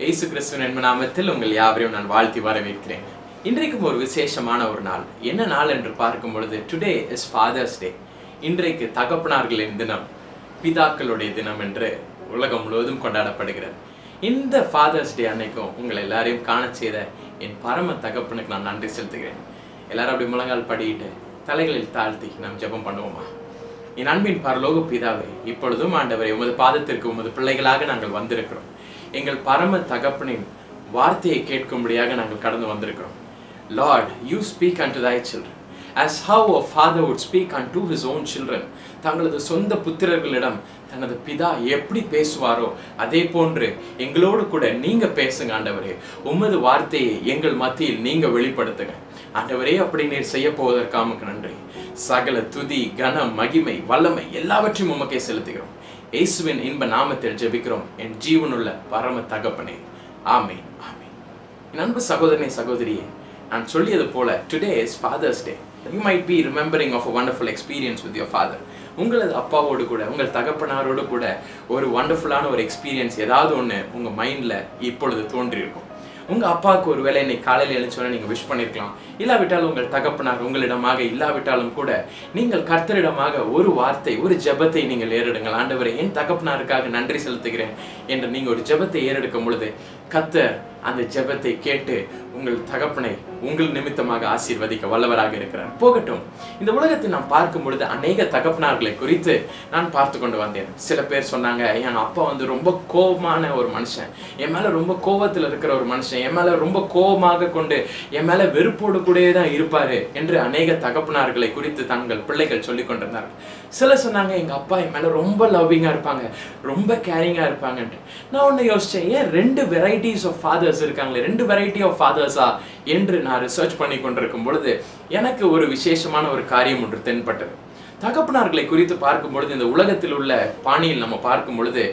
இயேசு கிறிஸ்துவின் நாமத்தில் உங்கள் யாவரையும் நான் வாழ்த்தி வரவேற்கிறேன். இன்றைக்கும் ஒரு விசேஷமான ஒரு நாள். என்ன நாள் என்று பார்க்கும் பொழுது டுடே இஸ் ஃபாதர்ஸ் டே. இன்றைக்கு தகப்பனார்களின் தினம், பிதாக்களுடைய தினம் என்று உலகம் முழுவதும் கொண்டாடப்படுகிறது. இந்த ஃபாதர்ஸ் டே அன்னைக்கும் உங்களை எல்லாரையும் காண செய்த என் பரம தகப்பனுக்கு நான் நன்றி செலுத்துகிறேன். எல்லாரும் அப்படி முழங்கால் படியிட்டு தலைகளில் தாழ்த்தி நாம் ஜெபம் பண்ணுவோமா? என் அன்பின் பரலோக பிதாவே, இப்பொழுதும் ஆண்டவரே உமது பாதத்திற்கு உமது பிள்ளைகளாக நாங்கள் வந்திருக்கிறோம். எங்கள் பரம தகப்பனின் வார்த்தையை கேட்கும்படியாக நாங்கள் கடந்து வந்திருக்கிறோம். Lord, you speak unto thy children as how a father would speak unto his own children. தங்களது சொந்த புத்திரர்களிடம் தனது பிதா எப்படி பேசுவாரோ அதே போன்று எங்களோடு கூட நீங்க பேசுங்க ஆண்டவரே. உமது வார்த்தையை எங்கள் மத்தியில் நீங்க வெளிப்படுத்துங்க ஆண்டவரே. அப்படி நீர் செய்ய போவதற்காக நன்றி. சகல துதி, கனம், மகிமை, வல்லமை எல்லாவற்றையும் உமக்கே செலுத்துகிறோம். இயேசுவின் இன்ப நாமத்தில் ஜெபிக்கிறோம் என் ஜீவனுள்ள பரம தகப்பனே. ஆமென், ஆமென். என் அன்பு சகோதரனே, சகோதரியே, நான் சொல்லியது போல today is Father's Day. You might be remembering of a wonderful experience with your father. உங்களது அப்பாவோடு கூட, உங்கள் தகப்பனாரோடு கூட ஒரு வண்டர்ஃபுல்லான ஒரு எக்ஸ்பீரியன்ஸ் ஏதாவது ஒன்று உங்கள் மைண்டில் இப்பொழுது தோன்றியிருக்கும். உங்கள் அப்பாவுக்கு ஒரு வேளை இன்னைக்கு காலையில் எழுந்தோன்னே நீங்கள் விஷ் பண்ணியிருக்கலாம். இல்லாவிட்டாலும் உங்கள் தகப்பனார் உங்களிடமாக இல்லாவிட்டாலும் கூட நீங்கள் கர்த்தரிடமாக ஒரு வார்த்தை, ஒரு ஜெபத்தை நீங்கள் ஏறெடுங்கள். ஆண்டவரே, என் தகப்பனாருக்காக நன்றி செலுத்துகிறேன் என்று நீங்கள் ஒரு ஜெபத்தை ஏறெடுக்கும் பொழுது கர்த்தர் அந்த ஜெபத்தை கேட்டு உங்கள் தகப்பனை உங்கள் நிமித்தமாக ஆசீர்வதிக்க வல்லவராக இருக்கிறார். போகட்டும், இந்த உலகத்தை நான் பார்க்கும் பொழுது அநேக தகப்பனார்களை குறித்து நான் பார்த்து கொண்டு வந்தேன். சில பேர் சொன்னாங்க, என் அப்பா ரொம்ப கோபமான ஒரு மனுஷன், என் மேல ரொம்ப கோபத்தில் இருக்கிற ஒரு மனுஷன், என் மேல ரொம்ப கோபமாக கொண்டு என் மேல வெறுப்போடு கூட தான் இருப்பாரு என்று அநேக தகப்பனார்களை குறித்து தங்கள் பிள்ளைகள் சொல்லி கொண்டிருந்தார்கள். சிலர் சொன்னாங்க, எங்க அப்பா என் மேல ரொம்ப லவ்விங்கா இருப்பாங்க, ரொம்ப கேரிங்கா இருப்பாங்கன்ட்டு. நான் ஒன்னு யோசிச்சேன், ஏன் ரெண்டு வெரைட்டிஸ் ஆஃப் ஃபாதர்ஸ் இருக்காங்களே, ரெண்டு வெரைட்டி ஆஃப் ஃபாதர்ஸா என்று நான் ரிசர்ச் பண்ணி கொண்டிருக்கும் பொழுது எனக்கு ஒரு விசேஷமான ஒரு காரியம் ஒன்று தென்பட்டது. தகப்பனார்களை குறித்து பார்க்கும் பொழுது இந்த உலகத்தில் உள்ள பாணியில் நம்ம பார்க்கும் பொழுது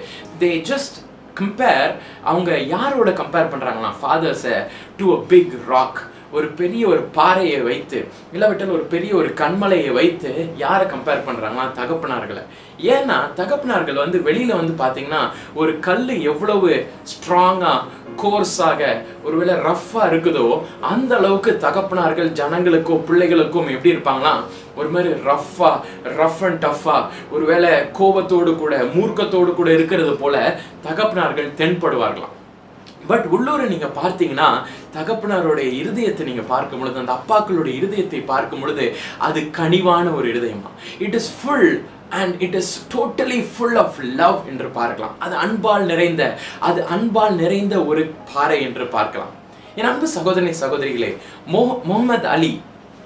they just compare, அவங்க யாரோட கம்பேர் பண்றாங்கன்னா ஃபாதர்ஸை டு a big rock, ஒரு பெரிய ஒரு பாறையை வைத்து, இல்லாவிட்டால் ஒரு பெரிய ஒரு கண்மலையை வைத்து யாரை கம்பேர் பண்றாங்கன்னா தகப்பனார்களை. ஏன்னா தகப்பனார்கள் வெளியில பாத்தீங்கன்னா ஒரு கல் எவ்வளவு ஸ்ட்ராங்கா, கோர்ஸாக, ஒருவேளை ரஃப்பா இருக்குதோ அந்த அளவுக்கு தகப்பனார்கள் ஜனங்களுக்கோ பிள்ளைகளுக்கும் எப்படி இருப்பாங்களா, ஒரு மாதிரி ரஃப் அண்ட் டஃப்பா, ஒருவேளை கோபத்தோடு கூட மூர்க்கத்தோடு கூட இருக்கிறது போல தகப்பனார்கள் தென்படுவார்களாம். பட் உள்ளூரை நீங்க பார்த்தீங்கன்னா தகப்பனாருடைய இருதயத்தை நீங்க பார்க்கும் பொழுது, அந்த அப்பாக்களுடைய இருதயத்தை பார்க்கும் பொழுது அது கனிவான ஒரு இருதயமா. It is full and it is totally full of love என்று பார்க்கலாம். அது அன்பால் நிறைந்த ஒரு பாறை என்று பார்க்கலாம். என் அன்பு சகோதரனே, சகோதரிகளே, முகமது அலி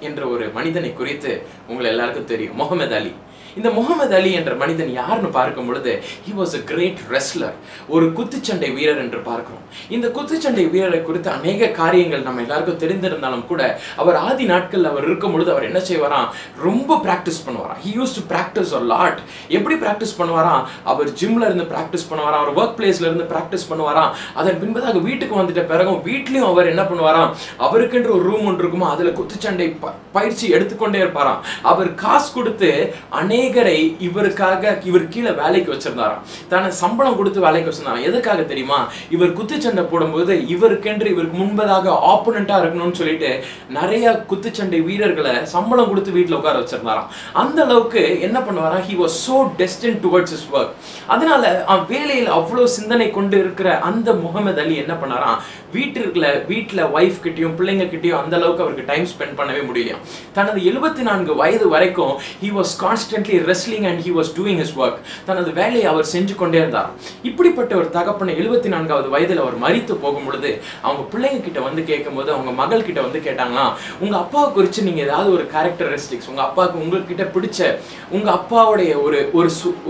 என்ற ஒரு மனிதனை குறித்து உங்களை எல்லாருக்கும் தெரியும். முகமது அலி, இந்த முகமது அலி என்ற மனிதன் யாருன்னு பார்க்கும் பொழுது he was a great wrestler, ஒரு குத்துச்சண்டை வீரர் என்று பார்க்கிறோம். இந்த குத்துச்சண்டை வீரரை குறித்து அநேக காரியங்கள் நம்ம எல்லாருக்கும் தெரிந்திருந்தாலும் கூட அவர் ஆதி நாட்கள் அவர் இருக்கும் பொழுது அவர் என்ன செய்வாராம், ரொம்ப பிராக்டிஸ் பண்ணுவாராம். he used to practice a lot. எப்படி பிராக்டிஸ் பண்ணுவாராம், அவர் ஜிம்ல இருந்து பிராக்டிஸ் பண்ணுவாராம், அவர் ஒர்க் பிளேஸ்ல இருந்து பிராக்டிஸ் பண்ணுவாராம். அதன் பின்பதாக வீட்டுக்கு வந்துட்ட பிறகும் வீட்லயும் அவர் என்ன பண்ணுவாராம், அவருக்கென்று ஒரு ரூம் ஒன்று இருக்குமோ அதுல குத்துச்சண்டை பயிற்சி எடுத்துக்கொண்டே இருப்பாராம். அவர் காசு கொடுத்து அநேகரை இவர் கீழே வேலைக்கு வச்சிருந்தாராம். தன சம்பளம் கொடுத்து வேலைக்கு வச்சிருந்தாராம். எதுக்காக தெரியுமா, இவர் குத்துச்சண்டை போடும்போது இவருக்கு முன்பதாக ஆப்போனண்டா இருக்கணும்னு சொல்லிட்டு நிறைய குத்துச்சண்டை வீரர்களை சம்பளம் கொடுத்து வீட்டுல உட்கார வச்சிருந்தாராம். அந்த அளவுக்கு என்ன பண்ணுவாராம், he was so destined towards his work. அதனால வேலையில் அவ்வளவு சிந்தனை கொண்டு இருக்கிற அந்த முகமது அலி என்ன பண்ணாராம், வீட்டுல வைஃப் கிட்டயும் பிள்ளைங்க கிட்டயும் அந்த அளவுக்கு அவருக்கு டைம் ஸ்பெண்ட் பண்ணவே முடியலையாம். தனது 74 வயது வரைக்கும் he was constantly wrestling and he was doing his work. தனது வேலையை அவர் செஞ்சு கொண்டே இருந்தார். இப்படிப்பட்ட ஒரு தகப்பனை 74வது வயதில் அவர் மரித்து போகும் பொழுது அவங்க பிள்ளைங்க கிட்ட கேட்கும்போது அவங்க மகள் கிட்ட கேட்டாங்களா, உங்க அப்பாவை குறித்து நீங்க ஏதாவது ஒரு கேரக்டரிஸ்டிக்ஸ், உங்க அப்பாவுக்கு உங்ககிட்ட பிடிச்ச உங்க அப்பாவுடைய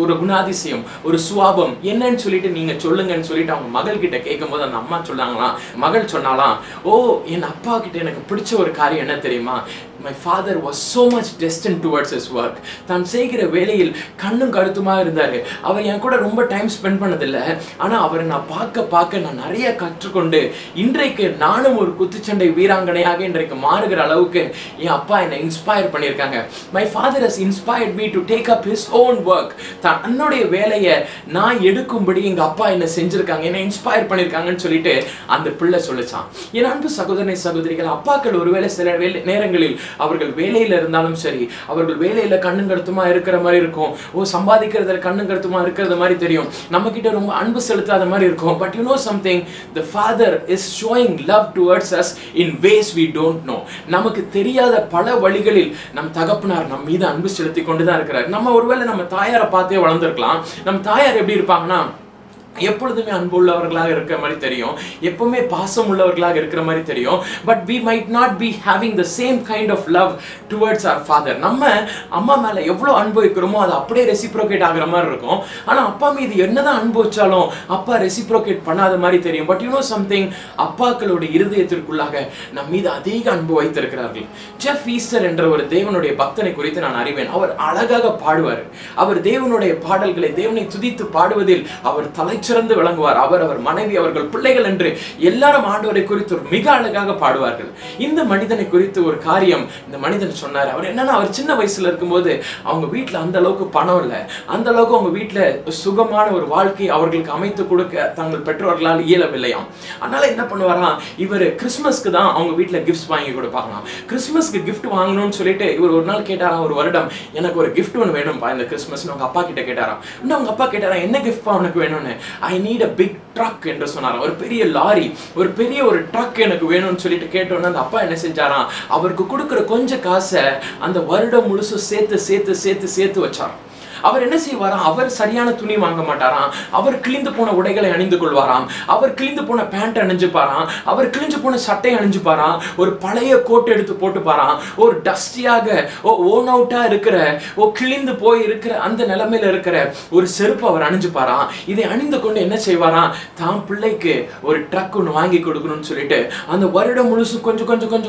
ஒரு குணாதிசயம், ஒரு சுவாபம் என்னன்னு சொல்லிட்டு நீங்க சொல்லுங்கன்னு சொல்லிட்டு அவங்க மகள் கிட்ட கேட்கும்போது அந்த அம்மா சொன்னாங்களாம், மகள் சொன்னாலாம், ஓ என் அப்பா கிட்ட எனக்கு பிடிச்ச ஒரு காரியம் என்ன தெரியுமா, my father was so much destined towards his work. தான் படிக்கிற வேளையில் கண்ணும் கருத்துமா இருந்தாரு. அவர் என் கூட ரொம்ப டைம் ஸ்பெண்ட் பண்ணதில்லை, ஆனா அவரை நான் பார்க்க நான் நிறைய கற்றுக்கொண்டு இன்றைக்கு நானும் ஒரு குத்துச்சண்டை வீராங்கனையாக இன்றைக்கு மாறுகிற அளவுக்கு என் அப்பா என்னை இன்ஸ்பயர் பண்ணியிருக்காங்க. My father has inspired me to take up his own work. தன்னுடைய வேலையை நான் எடுக்கும்படி எங்க அப்பா என்ன செஞ்சிருக்காங்க, என்ன இன்ஸ்பயர் பண்ணியிருக்காங்கன்னு சொல்லிட்டு அந்த பிள்ளை சொல்லிச்சான். என் அன்பு சகோதரனை சகோதரிகள், அப்பாக்கள் ஒருவேளை சில நேரங்களில் அவர்கள் வேலையில இருந்தாலும் சரி, அவர்கள் வேலையில கண்ணும் கருத்துமா இருக்கிற மாதிரி இருக்கும், சம்பாதிக்கிறதுல கண்ணும் கருத்துமா இருக்கிறது மாதிரி தெரியும், நம்ம கிட்ட ரொம்ப அன்பு செலுத்தாத மாதிரி இருக்கும். But you know something, the father is showing love towards us in ways we don't know. நமக்கு தெரியாத பல வழிகளில் நம் தகப்பனார் நம் மீது அன்பு செலுத்தி கொண்டுதான் இருக்கிறார். நம்ம ஒருவேளை நம்ம தாயாரை பார்த்தே வளர்ந்துருக்கலாம். நம்ம தாயார் எப்படி இருப்பாங்கன்னா எப்பொழுதுமே அன்பு உள்ளவர்களாக இருக்கிற மாதிரி தெரியும், எப்பவுமே பாசம் உள்ளவர்களாக இருக்கிற மாதிரி தெரியும். But we might not be having the same kind of love towards our father. நம்ம அம்மா மேல எவ்வளவு அன்பு வைக்கிறோமோ அது அப்படியே ரெசிப்ரோகேட் ஆகிற மாதிரி இருக்கும். ஆனா அப்பா மீது என்னதான் அன்பு வச்சாலும் அப்பா ரெசிப்ரோகேட் பண்ணாத மாதிரி தெரியும். பட் யூ நோ சம்திங், அப்பாக்களோட இருதயத்திற்குள்ளாக நம் மீது அதிக அன்பு வைத்திருக்கிறார்கள். ஜெஃப் ஈஸ்டர் என்ற ஒரு தேவனுடைய பக்தனை குறித்து நான் அறிவேன். அவர் அழகாக பாடுவார். அவர் தேவனுடைய பாடல்களை, தேவனை துதித்து பாடுவதில் அவர் சிறந்து விளங்குவார். அவர் மனைவி, அவர்கள் பிள்ளைகள் என்று எல்லாரும் ஆண்டவரை குறித்து மிக அழகாக பாடுவார்கள். இந்த மனிதனை குறித்து ஒரு காரியம் இந்த மனிதன் சொன்னார். அவர் என்னன்னா, அவர் சின்ன வயசுல இருக்கும்போது அவங்க வீட்டுல அந்த அளவுக்கு பணம் இல்லை, அந்த அளவுக்கு அவங்க வீட்டுல சுகமான ஒரு வாழ்க்கை அவர்களுக்கு அமைத்து கொடுக்க தங்கள் பெற்றோர்களால் இயலவில்லையாம். அதனால என்ன பண்ணுவாராம், இவர் கிறிஸ்துமஸ்க்கு தான் அவங்க வீட்டுல கிஃப்ட்ஸ் வாங்கி கொடுப்பாங்களாம். கிறிஸ்துமஸ்க்கு கிஃப்ட் வாங்கணும்னு சொல்லிட்டு இவர் ஒரு நாள் கேட்டாராம், ஒரு வருடம் எனக்கு ஒரு கிஃப்ட் ஒன்று வேணும்பா இந்த கிறிஸ்துமஸ். அவங்க அப்பா கிட்ட கேட்டாராம். அவங்க அப்பா கேட்டாராம், என்ன கிஃப்ட் அவனுக்கு வேணும்னு. I need a big truck என்று சொன்னாராம். ஒரு பெரிய லாரி, ஒரு பெரிய ஒரு ட்ரக் எனக்கு வேணும்னு சொல்லிட்டு கேட்டோன்னா அந்த அப்பா என்ன செஞ்சாராம், அவருக்கு கொடுக்குற கொஞ்சம் காசை அந்த வருடம் முழுசும் சேர்த்து வச்சார். அவர் என்ன செய்வாராம், அவர் சரியான துணி வாங்க மாட்டாராம், அவர் கிழிந்து போன உடைகளை அணிந்து கொள்வாராம், அவர் கிழிந்து போன பேண்ட் அணிஞ்சுப்பாராம், அவர் கிழிஞ்சு போன சட்டை அணிஞ்சுப்பாராம், ஒரு பழைய கோட் எடுத்து போட்டுப்பாராம், ஒரு டஸ்டியாக ஓன் அவுட்டா இருக்கிற கிழிந்து போய் இருக்கிற அந்த நிலைமையில இருக்கிற ஒரு செருப்பு அவர் அணிஞ்சுப்பாராம். இதை அணிந்து கொண்டு என்ன செய்வாராம், தான் பிள்ளைக்கு ஒரு ட்ரக் ஒன்று வாங்கி கொடுக்கணும்னு சொல்லிட்டு அந்த வருடம் முழுசும்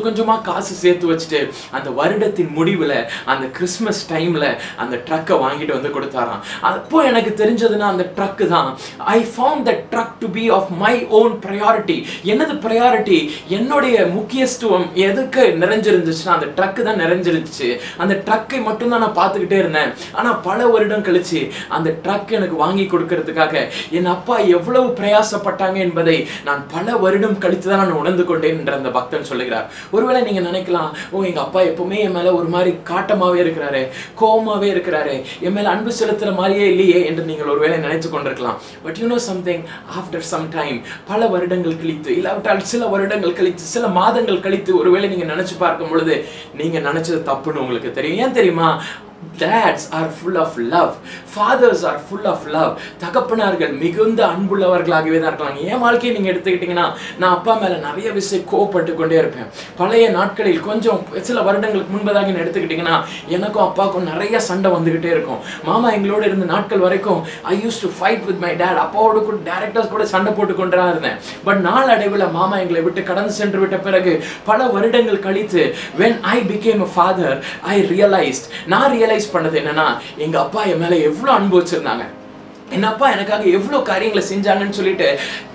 கொஞ்சமா காசு சேர்த்து வச்சுட்டு அந்த வருடத்தின் முடிவுல அந்த கிறிஸ்துமஸ் டைம்ல அந்த ட்ரக்கை வாங்கிட்டு வந்து கொடுத்தாராம். அப்போ எனக்கு தெரிஞ்சதுன்னா அந்த ட்ரக் தான். I found that truck to be of my own priority. என்னது priority? என்னுடைய முக்கியத்துவம் எதுக்கு நிறைஞ்சிருந்துச்சுன்னா அந்த ட்ரக் தான் நிறைஞ்சிருந்துச்சு. அந்த ட்ரக்கை மட்டும் தான் நான் பார்த்துக்கிட்டே இருந்தேன். ஆனா பல வருடம் கழிச்சு அந்த ட்ரக் எனக்கு வாங்கி கொடுக்கறதுக்காக என் அப்பா எவ்வளவு பிரயாசப்பட்டாங்க என்பதை நான் பல வருடம் கழித்து தான் நான் உணர்ந்து கொண்டேன் என்று அந்த பக்தன் சொல்லுகிறார். ஒருவேளை நீங்க நினைக்கலாம், எங்க அப்பா எப்பவுமே என் மேல ஒரு மாதிரி காட்டமாவே இருக்கிறாரு, கோபமாவே இருக்கிறாரு, என் மேல அன்பு செலுத்துற மாதிரியே இல்லையே என்று நீங்கள் ஒருவேளை நினைத்து கொண்டிருக்கலாம். But you know something, after some time, பல வருடங்கள் கழித்து, இல்லாவிட்டால் சில வருடங்கள் கழித்து, சில மாதங்கள் கழித்து ஒருவேளை நீங்க நினைச்சு பார்க்கும் பொழுது நீங்க நினைச்சது தப்புன்னு உங்களுக்கு தெரியும். ஏன் தெரியுமா? Dads are full of love. Fathers are full of love. தகப்பனார்கள் மிகுந்த அன்புள்ளவர்களாகவே தான் இருக்காங்க. என் வாழ்க்கையை நீங்க எடுத்துக்கிட்டீங்கன்னா நான் அப்பா மேல நிறைய விஷயம் கோவப்பட்டு கொண்டே இருப்பேன். பழைய நாட்களில் கொஞ்சம் சில வருடங்களுக்கு முன்பதாக எடுத்துக்கிட்டீங்கன்னா எனக்கும் அப்பாவுக்கும் நிறைய சண்டை வந்துகிட்டே இருக்கும். மாமா எங்களோட இருந்த நாட்கள் வரைக்கும் I used to fight with my dad. அப்பாவோட கூட டைரக்டர்ஸ் கூட சண்டை போட்டு கொண்டே இருந்தேன். பட் நாளடைவில் மாமா எங்களை விட்டு கடந்து சென்று விட்ட பிறகு பல வருடங்கள் கழித்து when I became a father, I realized, நான் ரியலைஸ் பண்ணது என்னன்னா, எங்க அப்பா என் மேல எவ்வளவு அன்பு வச்சிருந்தாங்க, என் அப்பா எனக்காக எவ்வளவு காரியங்களை செஞ்சாங்கன்னு சொல்லிட்டு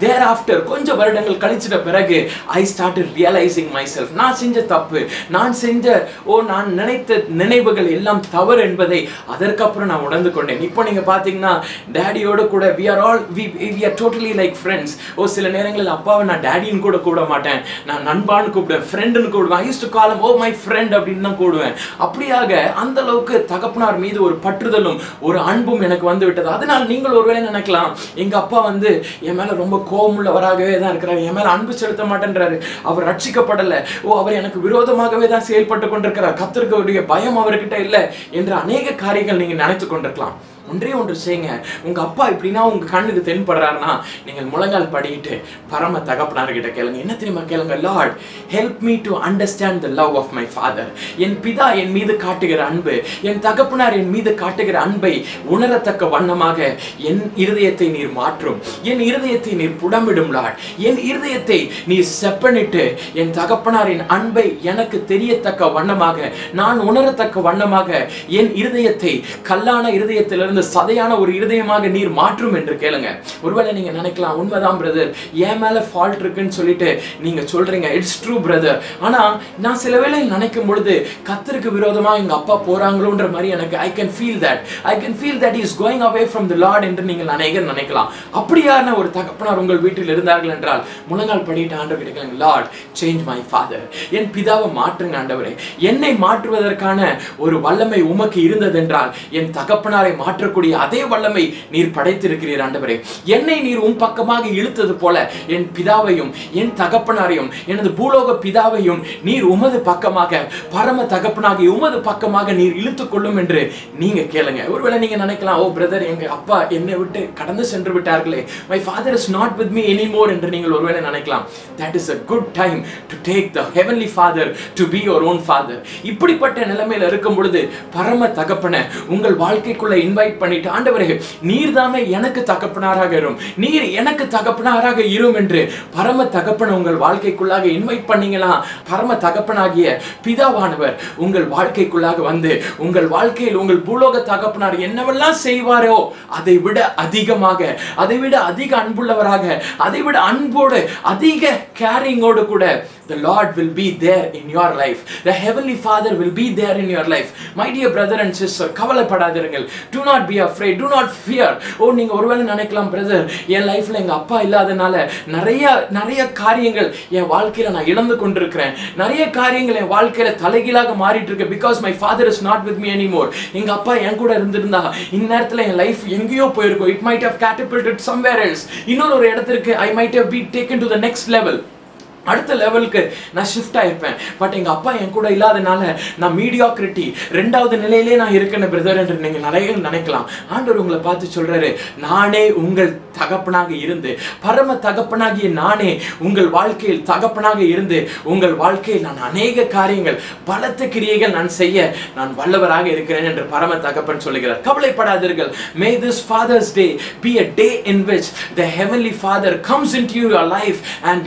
thereafter கொஞ்சம் வருடங்கள் கழிச்சிட்ட பிறகு I started realizing myself. நான் செஞ்ச தப்பு, நான் செஞ்ச நான் நினைத்த நினைவுகள் எல்லாம் தவறு என்பதை அதற்கப்புறம் நான் உணர்ந்து கொண்டேன். இப்போ நீங்க பாத்தீங்கன்னா டேடியோட கூட we are totally like friends. சில நேரங்களில் அப்பாவை நான் டேடின்னு கூட கூப்பிட மாட்டேன், நான் நண்பான்னு கூப்பிடுவேன், ஃப்ரெண்டுன்னு கூப்பிடுவேன். I used to call him my friend அப்படின்னு தான் கூடுவேன். அப்படியாக அந்த அளவுக்கு தகப்பனார் மீது ஒரு பற்றுதலும் ஒரு அன்பும் எனக்கு வந்து விட்டது. அதனால் நீங்கள் ஒருவேளை நினைக்கலாம், எங்க அப்பா என் மேல ரொம்ப கோபமுள்ளவராகவே தான் இருக்கிறார், என் மேல அன்பு செலுத்த மாட்டேன்றாரு, அவர் ரட்சிக்கப்படல, அவர் எனக்கு விரோதமாகவே தான் செயல்பட்டு கொண்டிருக்கிறார், கர்த்தருடைய பயம் அவர்கிட்ட இல்லை என்ற அநேக காரியங்கள் நீங்க நினைத்து கொண்டிருக்கலாம். ஒன்றே ஒன்று செய்யுங்க. உங்க அப்பா இப்படின்னா உங்க கண்ணுக்கு தென்படுறாருன்னா நீங்கள் முழங்கால் படிக்கிட்டு பரம தகப்பனார்கிட்ட கேளுங்க. என்ன தெரியுமா கேளுங்க? Lord, help me to understand the love of my father. என் பிதா என் மீது காட்டுகிற அன்பு, என் தகப்பனார் என் மீது காட்டுகிற அன்பை உணரத்தக்க வண்ணமாக என் இருதயத்தை நீர் மாற்றும், என் இருதயத்தை நீர் புடமிடும் லார்ட். என் இருதயத்தை நீர் செப்பனிட்டு என் தகப்பனாரின் அன்பை எனக்கு தெரியத்தக்க வண்ணமாக, நான் உணரத்தக்க வண்ணமாக என் இருதயத்தை கல்லான இருதயத்திலிருந்து சதையான ஒரு இருதயமாக நீர் மாற்றும் என்று கேளுங்க. ஒருவேளை நீங்க நினைக்கலாம், உண்மைதான் பிரதர், என் மேல ஃபால்ட் இருக்குன்னு சொல்லிட்டு நீங்க சொல்றீங்க. It's true brother. ஆனா நான் சில வேளை நினைக்கும் பொழுது கர்த்தருக்கு விரோதமா எங்க அப்பா போறாங்களோன்ற மாதிரி எனக்கு I can feel that he is going away from the Lord என்று நீங்கள் அநேகர் நினைக்கலாம். அப்படியான ஒரு தகப்பனார் உங்கள் வீட்டில் இருந்தார்கள் என்றால் முழங்கால் படிட்டு ஆண்டவர்கிட்ட கேளுங்க. Lord, change my father. என் பிதாவை மாற்றுங்க ஆண்டவரே. என்னை மாற்றுவதற்கான ஒரு வல்லமை உமக்கு இருந்ததென்றால் என் தகப்பனாரை மாற்றக்கூடிய அதே வல்லமை நீர் படைத்திருக்கிறீர் ஆண்டவரே. என்னை நீர் உம் பக்கமாக இழுத்தது போல என் பிதாவையும் என் தகப்பனாரையும் எனது பூலோக பிதாவையும் நீர் உமது பக்கமாக, பரம தகப்பனாகி உமது பக்கமாக நீர் இழுத்துக் கொள்ளும் என்று நீங்க கேளுங்க. ஒருவேளை நீங்க நினைக்கலாம், ஓ பிரதர், எங்க அப்பா என்னை விட்டு கடந்து சென்று விட்டார்களே, my father is not with me anymore என்று நீங்கள் ஒருவேளை நினைக்கலாம். that is a good time to take the heavenly father to be your own father. இப்படிப்பட்ட நிலைமையில இருக்கும் பொழுது பரம தகப்பனை உங்கள் வாழ்க்கைக்குள்ள இன்வைட் பண்ணிட்டு, ஆண்டவரே நீர்தாமே எனக்கு தகப்பனாராக இரும், நீர் எனக்கு தகப்பனாராக இரும் என்று பரம தகப்பனை உங்கள் வாழ்க்கைக்குள்ளாக இன்வைட் பண்ணீங்களா, பரம தகப்பனாகிய பிதாவானவர் உங்கள் வாழ்க்கைக்குள்ளாக வந்து உங்கள் வாழ்க்கையில் உங்கள் பூலோக தகப்பனார் என்னவெல்லாம் செய்வாரோ அதை விட அதிகமாக, அதை விட அதிக அன்புள்ளவராக, அதை விட அன்போடு அதிக கேரிங்கோடு கூட the Lord will be there in your life. The heavenly Father will be there in your life. My dear brother and sister, கவலைப்படாதீர்கள். Do not be afraid. Do not fear. ஓ, நீங்க ஒருவேளை நினைக்கலாம், பிரதர், என் லைஃப்ல எங்க அப்பா இல்லாதனால நிறைய காரியங்கள் என் வாழ்க்கையில நான் இழந்து கொண்டிருக்கிறேன், நிறைய காரியங்கள் என் வாழ்க்கையில தலைகீழாக மாறிட்டு இருக்கு, because my father is not with me anymore. எங்க அப்பா என் கூட இருந்திருந்தா இந்நேரத்துல என் லைஃப் எங்கேயோ போயிருக்கும். It might have catapulted somewhere else. இன்னொரு இடத்திற்கு I might have been taken to the next level. அடுத்த லெவலுக்கு நான் ஷிஃப்ட் ஆயிருப்பேன். பட் எங்க அப்பா என் கூட இல்லாதனால நான் மீடியாக்ரிட்டி ரெண்டாவது நிலையிலே நான் இருக்கேன் பிரதர் என்று நீங்க நிறைய நினைக்கலாம். ஆண்டவர் உங்களை பார்த்து சொல்றாரு, நானே உங்கள் தகப்பனாக இருந்து, பரம தகப்பனாகிய நானே உங்கள் வாழ்க்கையில் தகப்பனாக இருந்து உங்கள் வாழ்க்கையில் நான் அநேக காரியங்கள், பலத்த கிரியைகள் நான் செய்ய நான் வல்லவராக இருக்கிறேன் என்று பரம தகப்பன் சொல்லுகிறார். கவலைப்படாதீர்கள். May this Father's Day be a day in which the Heavenly Father comes into your life and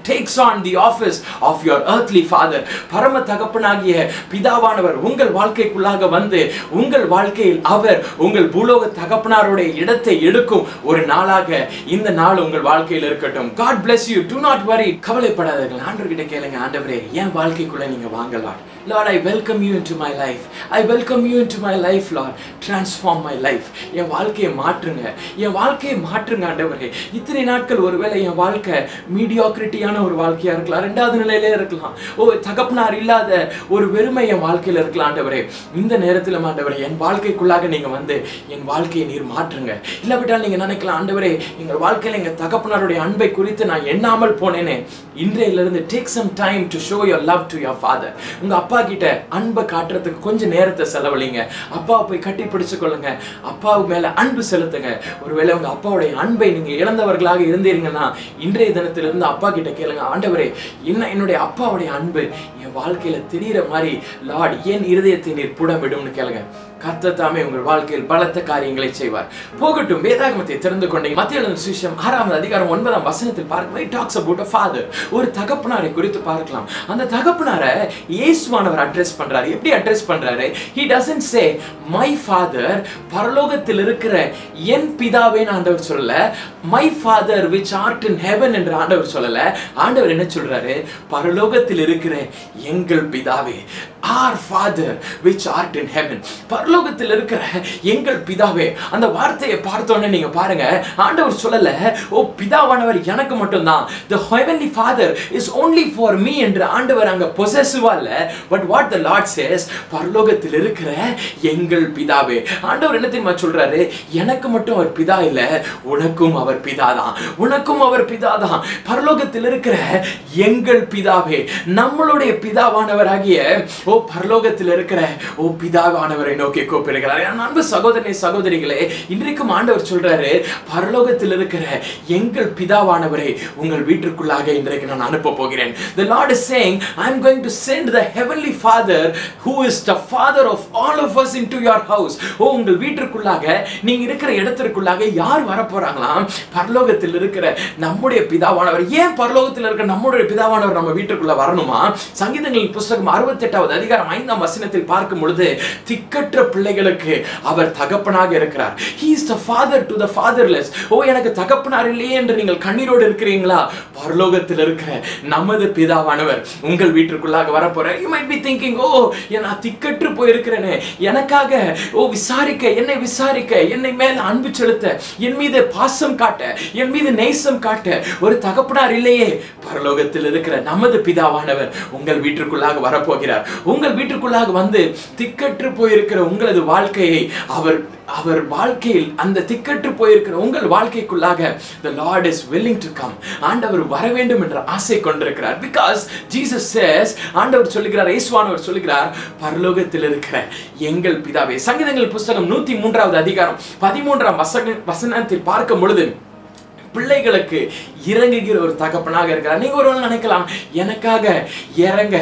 takes on the office of your earthly father. பரம தகப்பனாகிய பிதாவானவர் உங்கள் வாழ்க்கைக்குள்ளாக வந்து உங்கள் வாழ்க்கையில் அவர் உங்கள் பூலோக தகப்பனாருடைய இடத்தை எடுக்கும் ஒரு நாளாக இந்த நாள் உங்கள் வாழ்க்கையில் இருக்கட்டும். God bless you. Do not worry. கவலைப்படாதீர்கள். ஆண்டவர்கிட்ட கேளுங்க, ஆண்டவரே என் வாழ்க்கைக்குள்ள நீங்க வாங்கலாம். Lord, I welcome you into my life. I welcome you into my life, Lord. Transform my life. என் வாழ்க்கையை மாற்றுங்க, என் வாழ்க்கையை மாற்றுங்க ஆண்டவரே. இத்தனை நாட்கள் ஒருவேளை என் வாழ்க்கை மீடியாக்ரிட்டியான ஒரு வாழ்க்கையா இருக்கலாம், ரெண்டாவது நிலையிலே இருக்கலாம், தகப்பனார் இல்லாத ஒரு வெறுமை என் வாழ்க்கையில இருக்கலாம். ஆண்டவரே இந்த நேரத்தில் ஆண்டவரே என் வாழ்க்கைக்குள்ளாக நீங்க வந்து என் வாழ்க்கையை நீர் மாற்றுங்க. இல்லாவிட்டால் நீங்க நினைக்கலாம், ஆண்டவரே எங்கள் வாழ்க்கையில எங்க தகப்பனாருடைய அன்பை குறித்து நான் எண்ணாமல் போனேனே, இன்றையிலிருந்து take some time to show your love to your father. உங்க அப்பா கிட்ட அன்பை காட்டுறதுக்கு கொஞ்சம் நேரத்தை செலவழிங்க. அப்பாவை போய் கட்டி பிடிச்சு கொள்ளுங்க, அப்பாவு மேல அன்பு செலுத்துங்க. ஒருவேளை உங்க அப்பாவுடைய அன்பை நீங்க இழந்தவர்களாக இருந்தீங்கன்னா இன்றைய தினத்திலிருந்து அப்பா கிட்ட கேளுங்க, ஆண்டவரே என்னுடைய அப்பாவுடைய அன்பு என் வாழ்க்கையில தெரிகிற மாதிரி லார்ட் என் இருதயத்தை நீர் புடமிடும்னு கேளுங்க. கர்த்தர் தாமே உங்கள் வாழ்க்கையில் பலத்த காரியங்களை செய்வார். போகட்டும், வேதாகமத்தை திறந்து கொண்டீங்க. மத்தேயு எழுதின சுவிசேஷம் 6ஆம் அதிகாரம் 9ஆம் வசனத்தில் பார்க்கலாம். It talks about a father. ஒரு தகப்பனாரை குறித்து பார்க்கலாம். அந்த தகப்பனாரை இயேசுவானவர் அட்ரஸ் பண்றாரு. எப்படி அட்ரஸ் பண்றாரு? He doesn't say my father, பரலோகத்தில் இருக்கிற என் பிதாவே ஆண்டவர் சொல்லல, my father which art in heaven என்று ஆண்டவர் சொல்லல. ஆண்டவர் என்ன சொல்றாரு? பரலோகத்தில் இருக்கிற எங்கள் பிதாவே, our father which art in heaven. பரலோகத்தில் இருக்கிற எங்கள் பிதாவே. அந்த வார்த்தையை பார்த்தோன்னே நீங்க பாருங்க, ஆண்டவர் சொல்லல ஓ பிதாவானவர் எனக்கு மட்டும்தான், the heavenly father is only for me என்று ஆண்டவர் அங்க பொசசிவா இல்ல. but what the Lord says, பரலோகத்தில் இருக்கிற எங்கள் பிதாவே. ஆண்டவர் என்ன தெரியுமா சொல்றாரு? எனக்கு மட்டும் அவர் பிதா இல்ல, உனக்கும் அவர் பிதாதான், உனக்கும் அவர் பிதாதான். பரலோகத்தில் இருக்கிற எங்கள் பிதாவே, நம்மளுடைய பிதாவானவராகிய ஓ பரலோகத்தில் இருக்கிற ஓ பிதாவானவரை நோக்கி நோக்கி கூப்பிடுகிறார். அன்பு சகோதரனே சகோதரிகளே, இன்றைக்கும் ஆண்டவர் சொல்றாரு, பரலோகத்தில் இருக்கிற எங்கள் பிதாவானவரை உங்கள் வீட்டிற்குள்ளாக இன்றைக்கு நான் அனுப்ப போகிறேன். The Lord is saying, I am going to send the heavenly Father who is the father of all of us into your house. உங்கள் வீட்டிற்குள்ளாக, நீங்க இருக்கிற இடத்திற்குள்ளாக யார் வர போறாங்களாம்? பரலோகத்தில் இருக்கிற நம்முடைய பிதாவானவர். ஏன் பரலோகத்தில் இருக்கிற நம்முடைய பிதாவானவர் நம்ம வீட்டுக்குள்ள வரணுமா? சங்கீதங்களின் புத்தகம் 68வது அதிகாரம் 5ஆம் வசனத்தில் பார்க்கும் பொழுது, திக்கற்ற பிள்ளைகளுக்கு அவர் தகப்பனாக இருக்கிறார். He is the father to the fatherless. எனக்கு தகப்பனார் இல்லையே என்று நீங்கள் கண்ணீரோடு இருக்கிறீங்களா? பரலோகத்தில் இருக்கிற நமது பிதாவானவர் உங்கள் வீட்டிற்குள்ளாக வர போற. You might be thinking, நான் திக்கற்று போயிருக்கிறேனே, எனக்காக விசாரிக்க, என்னை விசாரிக்க, என்னை மேல அன்பு செலுத்த, என் மீது பாசம் காட்ட, என் மீது நேசம் காட்ட ஒரு தகப்பனார் இல்லையே. பரலோகத்தில் இருக்கிற நமது பிதாவானவர் உங்கள் வீட்டிற்குள்ளாக வரப்போகிறார். உங்கள் வீட்டிற்குள்ளாக வந்து திக்கற்று போயிருக்கிற உங்களது வாழ்க்கையை அவர் வாழ்க்கையில், அந்த திக்கற்று போயிருக்கிற உங்கள் வாழ்க்கைக்குள்ளாக the Lord is willing to come. ஆண்டவர் வர வேண்டும் என்ற ஆசை கொண்டிருக்கிறார். Because Jesus says, ஆண்டவர் சொல்லுகிறார், இயேசுவானவர் சொல்லுகிறார், பரலோகத்தில் இருக்கிற எங்கள் பிதாவே. சங்கீதங்கள் புத்தகம் 103வது அதிகாரம் 13ஆம் வசனத்தில் பார்க்கும் பொழுது, பிள்ளைகளுக்கு இறங்குகிற ஒரு தகப்பனாக இருக்கிறார். நீங்க ஒரு நினைக்கலாம், எனக்காக இறங்க,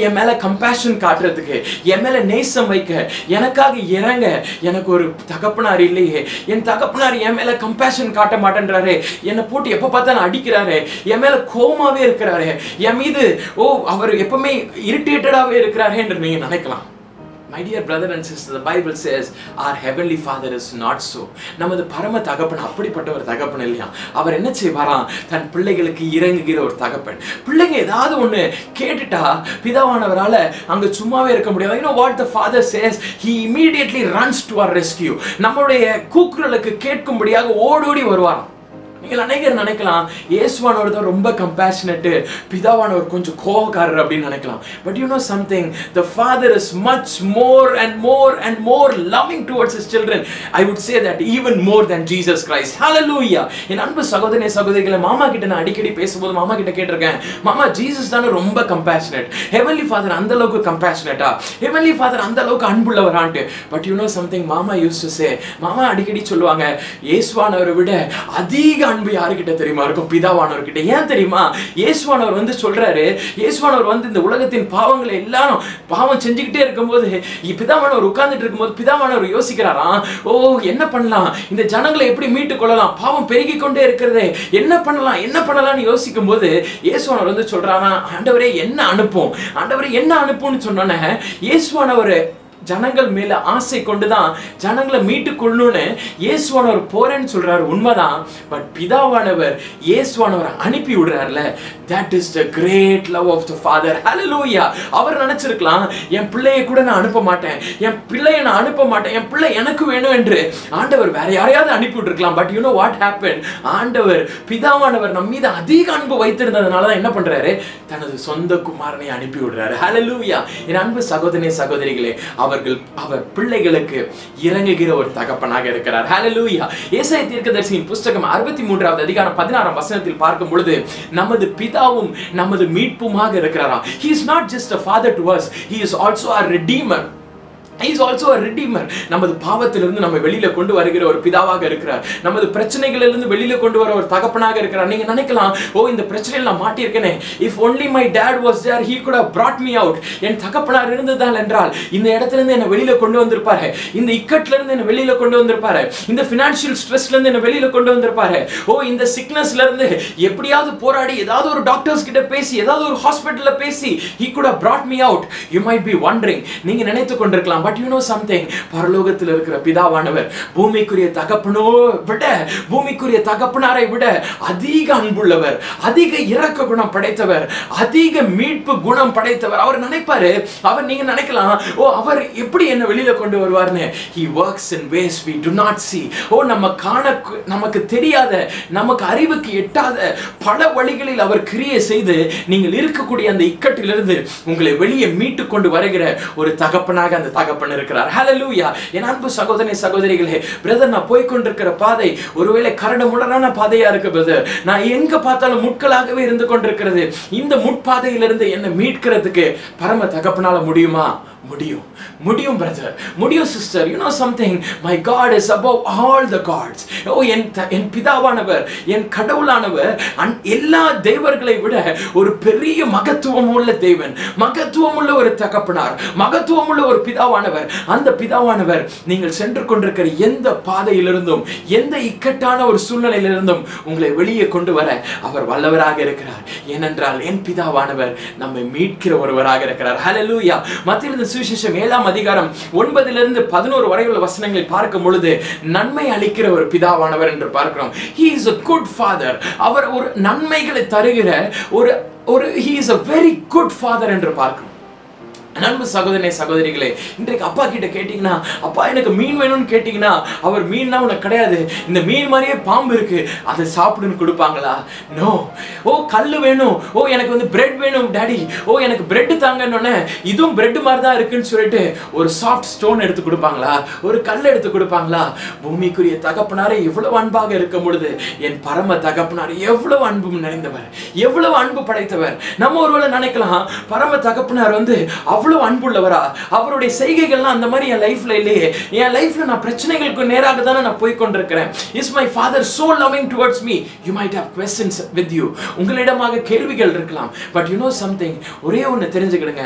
என் மேல கம்பேஷன் காட்டுறதுக்கு, என் மேல நேசம் வைக்க, எனக்காக இறங்க எனக்கு ஒரு தகப்பனார் இல்லையே, என் தகப்பனார் என் மேல கம்பேஷன் காட்ட மாட்டேன்றாரு, என்னை போட்டு எப்ப பார்த்தாலும் அடிக்கிறாரு, என் மேல கோமாவே இருக்கிறாரு, என் மீது அவர் எப்பவுமே இரிட்டேட்டடாவே இருக்கிறாரு என்று நீங்க நினைக்கலாம். My dear brother and sister, the Bible says our heavenly Father is not so. நமது பரம தகப்பன் அப்படிப்பட்ட ஒரு தகப்பன் இல்லையா. அவர் என்ன செய்வாராம்? தன் பிள்ளைகளுக்கு இறங்குகிற ஒரு தகப்பன். பிள்ளைங்க ஏதாவது ஒண்ணு கேட்டுட்டா பிதாவானவரால அங்க சும்மாவே இருக்க முடியாது. You know what the Father says? He immediately runs to our rescue. நம்மளுடைய கூக்குரலுக்கு கேட்கும்படியாக ஓடோடி வருவாராம். நீங்கள் அநேகர் நினைக்கலாம், இயேசுவானவர் தான் ரொம்ப கம்பேஷனேட், பிதாவானவர் கொஞ்சம் கோபக்காரர் அப்படின்னு நினைக்கலாம். But you know something, the Father is much more and more and more loving towards his children. I would say that even more than Jesus Christ. Hallelujah. என் அன்பு சகோதரனே சகோதரிகளே, மாமா கிட்ட நான் அடிக்கடி பேசும்போது மாமா கிட்ட கேட்டிருக்கேன், மாமா ஜீசஸ் தானே ரொம்ப கம்பேஷனேட், ஹெவன்லி ஃபாதர் அந்த அளவுக்கு கம்பேஷனேட்டா, ஹெவன்லி ஃபாதர் அந்த அளவுக்கு அன்புள்ளவரான்ட்டு. பட் யூ நோ சம்திங், மாமா யூஸ்ட் டு சே, மாமா அடிக்கடி சொல்லுவாங்க, இயேசுவானவரை விட அதிக அன்பு யாருக்கிட்ட தெரியுமா இருக்கும்? பிதாவானவர் கிட்ட. ஏன் தெரியுமா? இயேசுவானவர் வந்து சொல்றாரு, இயேசுவானவர் வந்து இந்த உலகத்தின் பாவங்களை எல்லாரும் பாவம் செஞ்சுக்கிட்டே இருக்கும்போது, பிதாவானவர் உட்கார்ந்துட்டு இருக்கும்போது பிதாவானவர் யோசிக்கிறாராம், என்ன பண்ணலாம், இந்த ஜனங்களை எப்படி மீட்டு கொள்ளலாம், பாவம் பெருகி கொண்டே இருக்கிறதே, என்ன பண்ணலாம்னு யோசிக்கும் போது இயேசுவானவர் வந்து சொல்றாங்க, ஆண்டவரே என்ன அனுப்பும், ஆண்டவரே என்ன அனுப்பும்னு சொன்னோன்னே, இயேசுவானவர் ஜனங்கள் மேல ஆசை கொண்டுதான் ஜனங்களை மீட்டு கொள்ளணும்னு இயேசுவானவர் போறேன்னு சொல்றாரு. உண்மைதான். பட் பிதாவானவர் இயேசுவானவர் அனுப்பி விடுறாருல, that is the great love of the Father. Hallelujah. அவர் நினைச்சிருக்கலாம், என் பிள்ளையை கூட நான் அனுப்ப மாட்டேன், என் பிள்ளையை நான் அனுப்ப மாட்டேன், என் பிள்ளை எனக்கு வேணும் என்று ஆண்டவர் வேற யாரையாவது அனுப்பி விட்டுருக்கலாம். But you know what happen? ஆண்டவர் பிதாவானவர் நம் மீது அதிக அன்பு வைத்திருந்ததுனால தான் என்ன பண்றாரு? தனது சொந்த குமாரனை அனுப்பி விடுறாரு. Hallelujah. என் அன்பு சகோதரனே சகோதரிகளே, அவர் பிள்ளைகளுக்கு இறங்குகிற ஒரு தகப்பனாக இருக்கிறார். ஹல்லேலூயா. ஏசாயா தீர்க்கதரிசியின் புத்தகம் 63வது அதிகாரம் 16ஆம் வசனத்தில் பார்க்கும் பொழுது, நமது பிதாவும் நமது மீட்புமாக இருக்கிறாராம். He is not just a father to us, he is also our redeemer. He is also a redeemer. நமது பாவத்திலிருந்து நம்ம வெளியில கொண்டு வருகிற ஒரு பிதாவாக இருக்கிறார். நமது பிரச்சனைகளிலிருந்து வெளியில கொண்டு வர ஒரு தகப்பனாக இருக்கிறார். நீங்க நினைக்கலாம், இந்த பிரச்சனையில நான் மாட்டியிருக்கேனே, if only my dad was there, he could have brought me out. என் தகப்பனார் இருந்ததால் என்றால் இந்த இடத்துல இருந்து என்ன வெளியில கொண்டு வந்திருப்பாரு, இந்த இக்கட்ல இருந்து என்ன வெளியில கொண்டு வந்திருப்பாரு, இந்த ஃபினான்ஷியல் ஸ்ட்ரெஸ்ல இருந்து என்ன வெளியில கொண்டு வந்திருப்பாரு, இந்த சிக்னஸ்ல இருந்து எப்படியாவது போராடி ஏதாவது ஒரு டாக்டர்ஸ் கிட்ட பேசி ஏதாவது ஒரு ஹாஸ்பிடல்ல பேசி he could have brought me out. You might be wondering, நீங்க நினைத்து கொண்டிருக்கலாம், but you know something, பரலோகத்தில் இருக்கிற பிதாவானவர் பூமிக்குரிய தகப்பனாரை விட அதிக அன்புள்ளவர், அதிக இரக்க குணம் படைத்தவர், அதிக மீட்பு குணம் படைத்தவர். அவர் நினைப்பாரு, நீங்க நினைக்கலாம், அவர் எப்படி என்ன வெளியில கொண்டு வருவார்னு. He works in ways we do not see. நமக்கு தெரியாத, நமக்கு அறிவுக்கு எட்டாத பல வழிகளில் அவர் கிரியை செய்து நீங்கள் இருக்கக்கூடிய அந்த இக்கட்டிலிருந்து உங்களை வெளியே மீட்டு கொண்டு வருகிற ஒரு தகப்பனாக அந்த தகப்பன் இருக்கிறார். ஹல்லேலூயா. என் அன்பு சகோதரனே சகோதரிகளே, பிரதர் நான் போய் கொண்டிருக்கிற பாதை ஒருவேளை கரடுமுரடான பாதையா இருக்கு பிரதர், நான் எங்க பார்த்தாலும் முட்களாகவே இருந்து கொண்டிருக்கிறது, இந்த முட்பாதையிலிருந்து என்னை மீட்கிறதுக்கு பரம தகப்பனால முடியுமா? முடியும். முடியும் பிரதர், முடியும் sister. You know something, my God is above all the gods. ஓ என் பிதாவானவர், என் கடவுளானவர் எல்லா தேவர்களை விட ஒரு பெரிய மகத்துவம் உள்ள தேவன், மகத்துவம் உள்ள ஒரு தகப்பனார், மகத்துவம் உள்ள ஒரு பிதாவானவர். அந்த பிதாவானவர் நீங்கள் சென்று கொண்டிருக்கிற எந்த பாதையிலிருந்தும், எந்த இக்கட்டான ஒரு சூழ்நிலையிலிருந்தும் உங்களை வெளியே கொண்டு வர அவர் வல்லவராக இருக்கிறார். ஏனென்றால் என் பிதாவானவர் நம்மை மீட்கிற ஒருவராக இருக்கிறார். ஹல்லேலூயா. மத்தேயு சுவிசேஷம் 7ஆம் அதிகாரம் 9 - 11 வரை உள்ள வசனங்களை பார்க்கும் பொழுது நன்மை அளிக்கிற ஒரு பிதாவானவர் என்று பார்க்கிறோம். He is a good father. அவர் ஒரு நன்மைகளை தருகிற ஒரு he is a very good father என்று பார்க்கிறோம். அன்பு சகோதரனே சகோதரிகளே, இன்றைக்கு அப்பா கிட்ட கேட்டீங்கன்னா, அப்பா எனக்கு மீன் வேணும்னு கேட்டீங்கன்னா, அவர் மீன்னா உனக்கு கிடையாது, இந்த மீன் மாதிரியே பாம்பு இருக்கு, அதை சாப்பிடுன்னு கொடுப்பாங்களா? நோ. ஓ கல் வேணும், ஓ எனக்கு வந்து பிரெட் வேணும் டாடி, ஓ எனக்கு பிரெட் தாங்கன்னு, இதுவும் பிரெட் மாதிரி தான் இருக்குன்னு சொல்லிட்டு ஒரு சாஃப்ட் ஸ்டோன் எடுத்து கொடுப்பாங்களா? ஒரு கல் எடுத்து கொடுப்பாங்களா? பூமிக்குரிய தகப்பனாரே எவ்வளவு அன்பாக இருக்கும் பொழுது என் பரம தகப்பனார் எவ்வளவு அன்பு நிறைந்தவர், எவ்வளவு அன்பு படைத்தவர். நம்ம ஒருவேளை நினைக்கலாம், பரம தகப்பனார் வந்து அவ்வளவு அன்புள்ளவரா? அவருடைய செய்கைகள்லாம் அந்த மாதிரி என் லைஃப்ல இல்லையே, என் லைஃப்ல நான் பிரச்சனைகளுக்கு நேராக தானே நான் போய் கொண்டிருக்கிறேன். Is my father so loving towards me? You might have questions with you. உங்களிடமாக கேள்விகள் இருக்கலாம். பட் யூ நோ சம்திங், ஒரே ஒன்று தெரிஞ்சுக்கிடுங்க,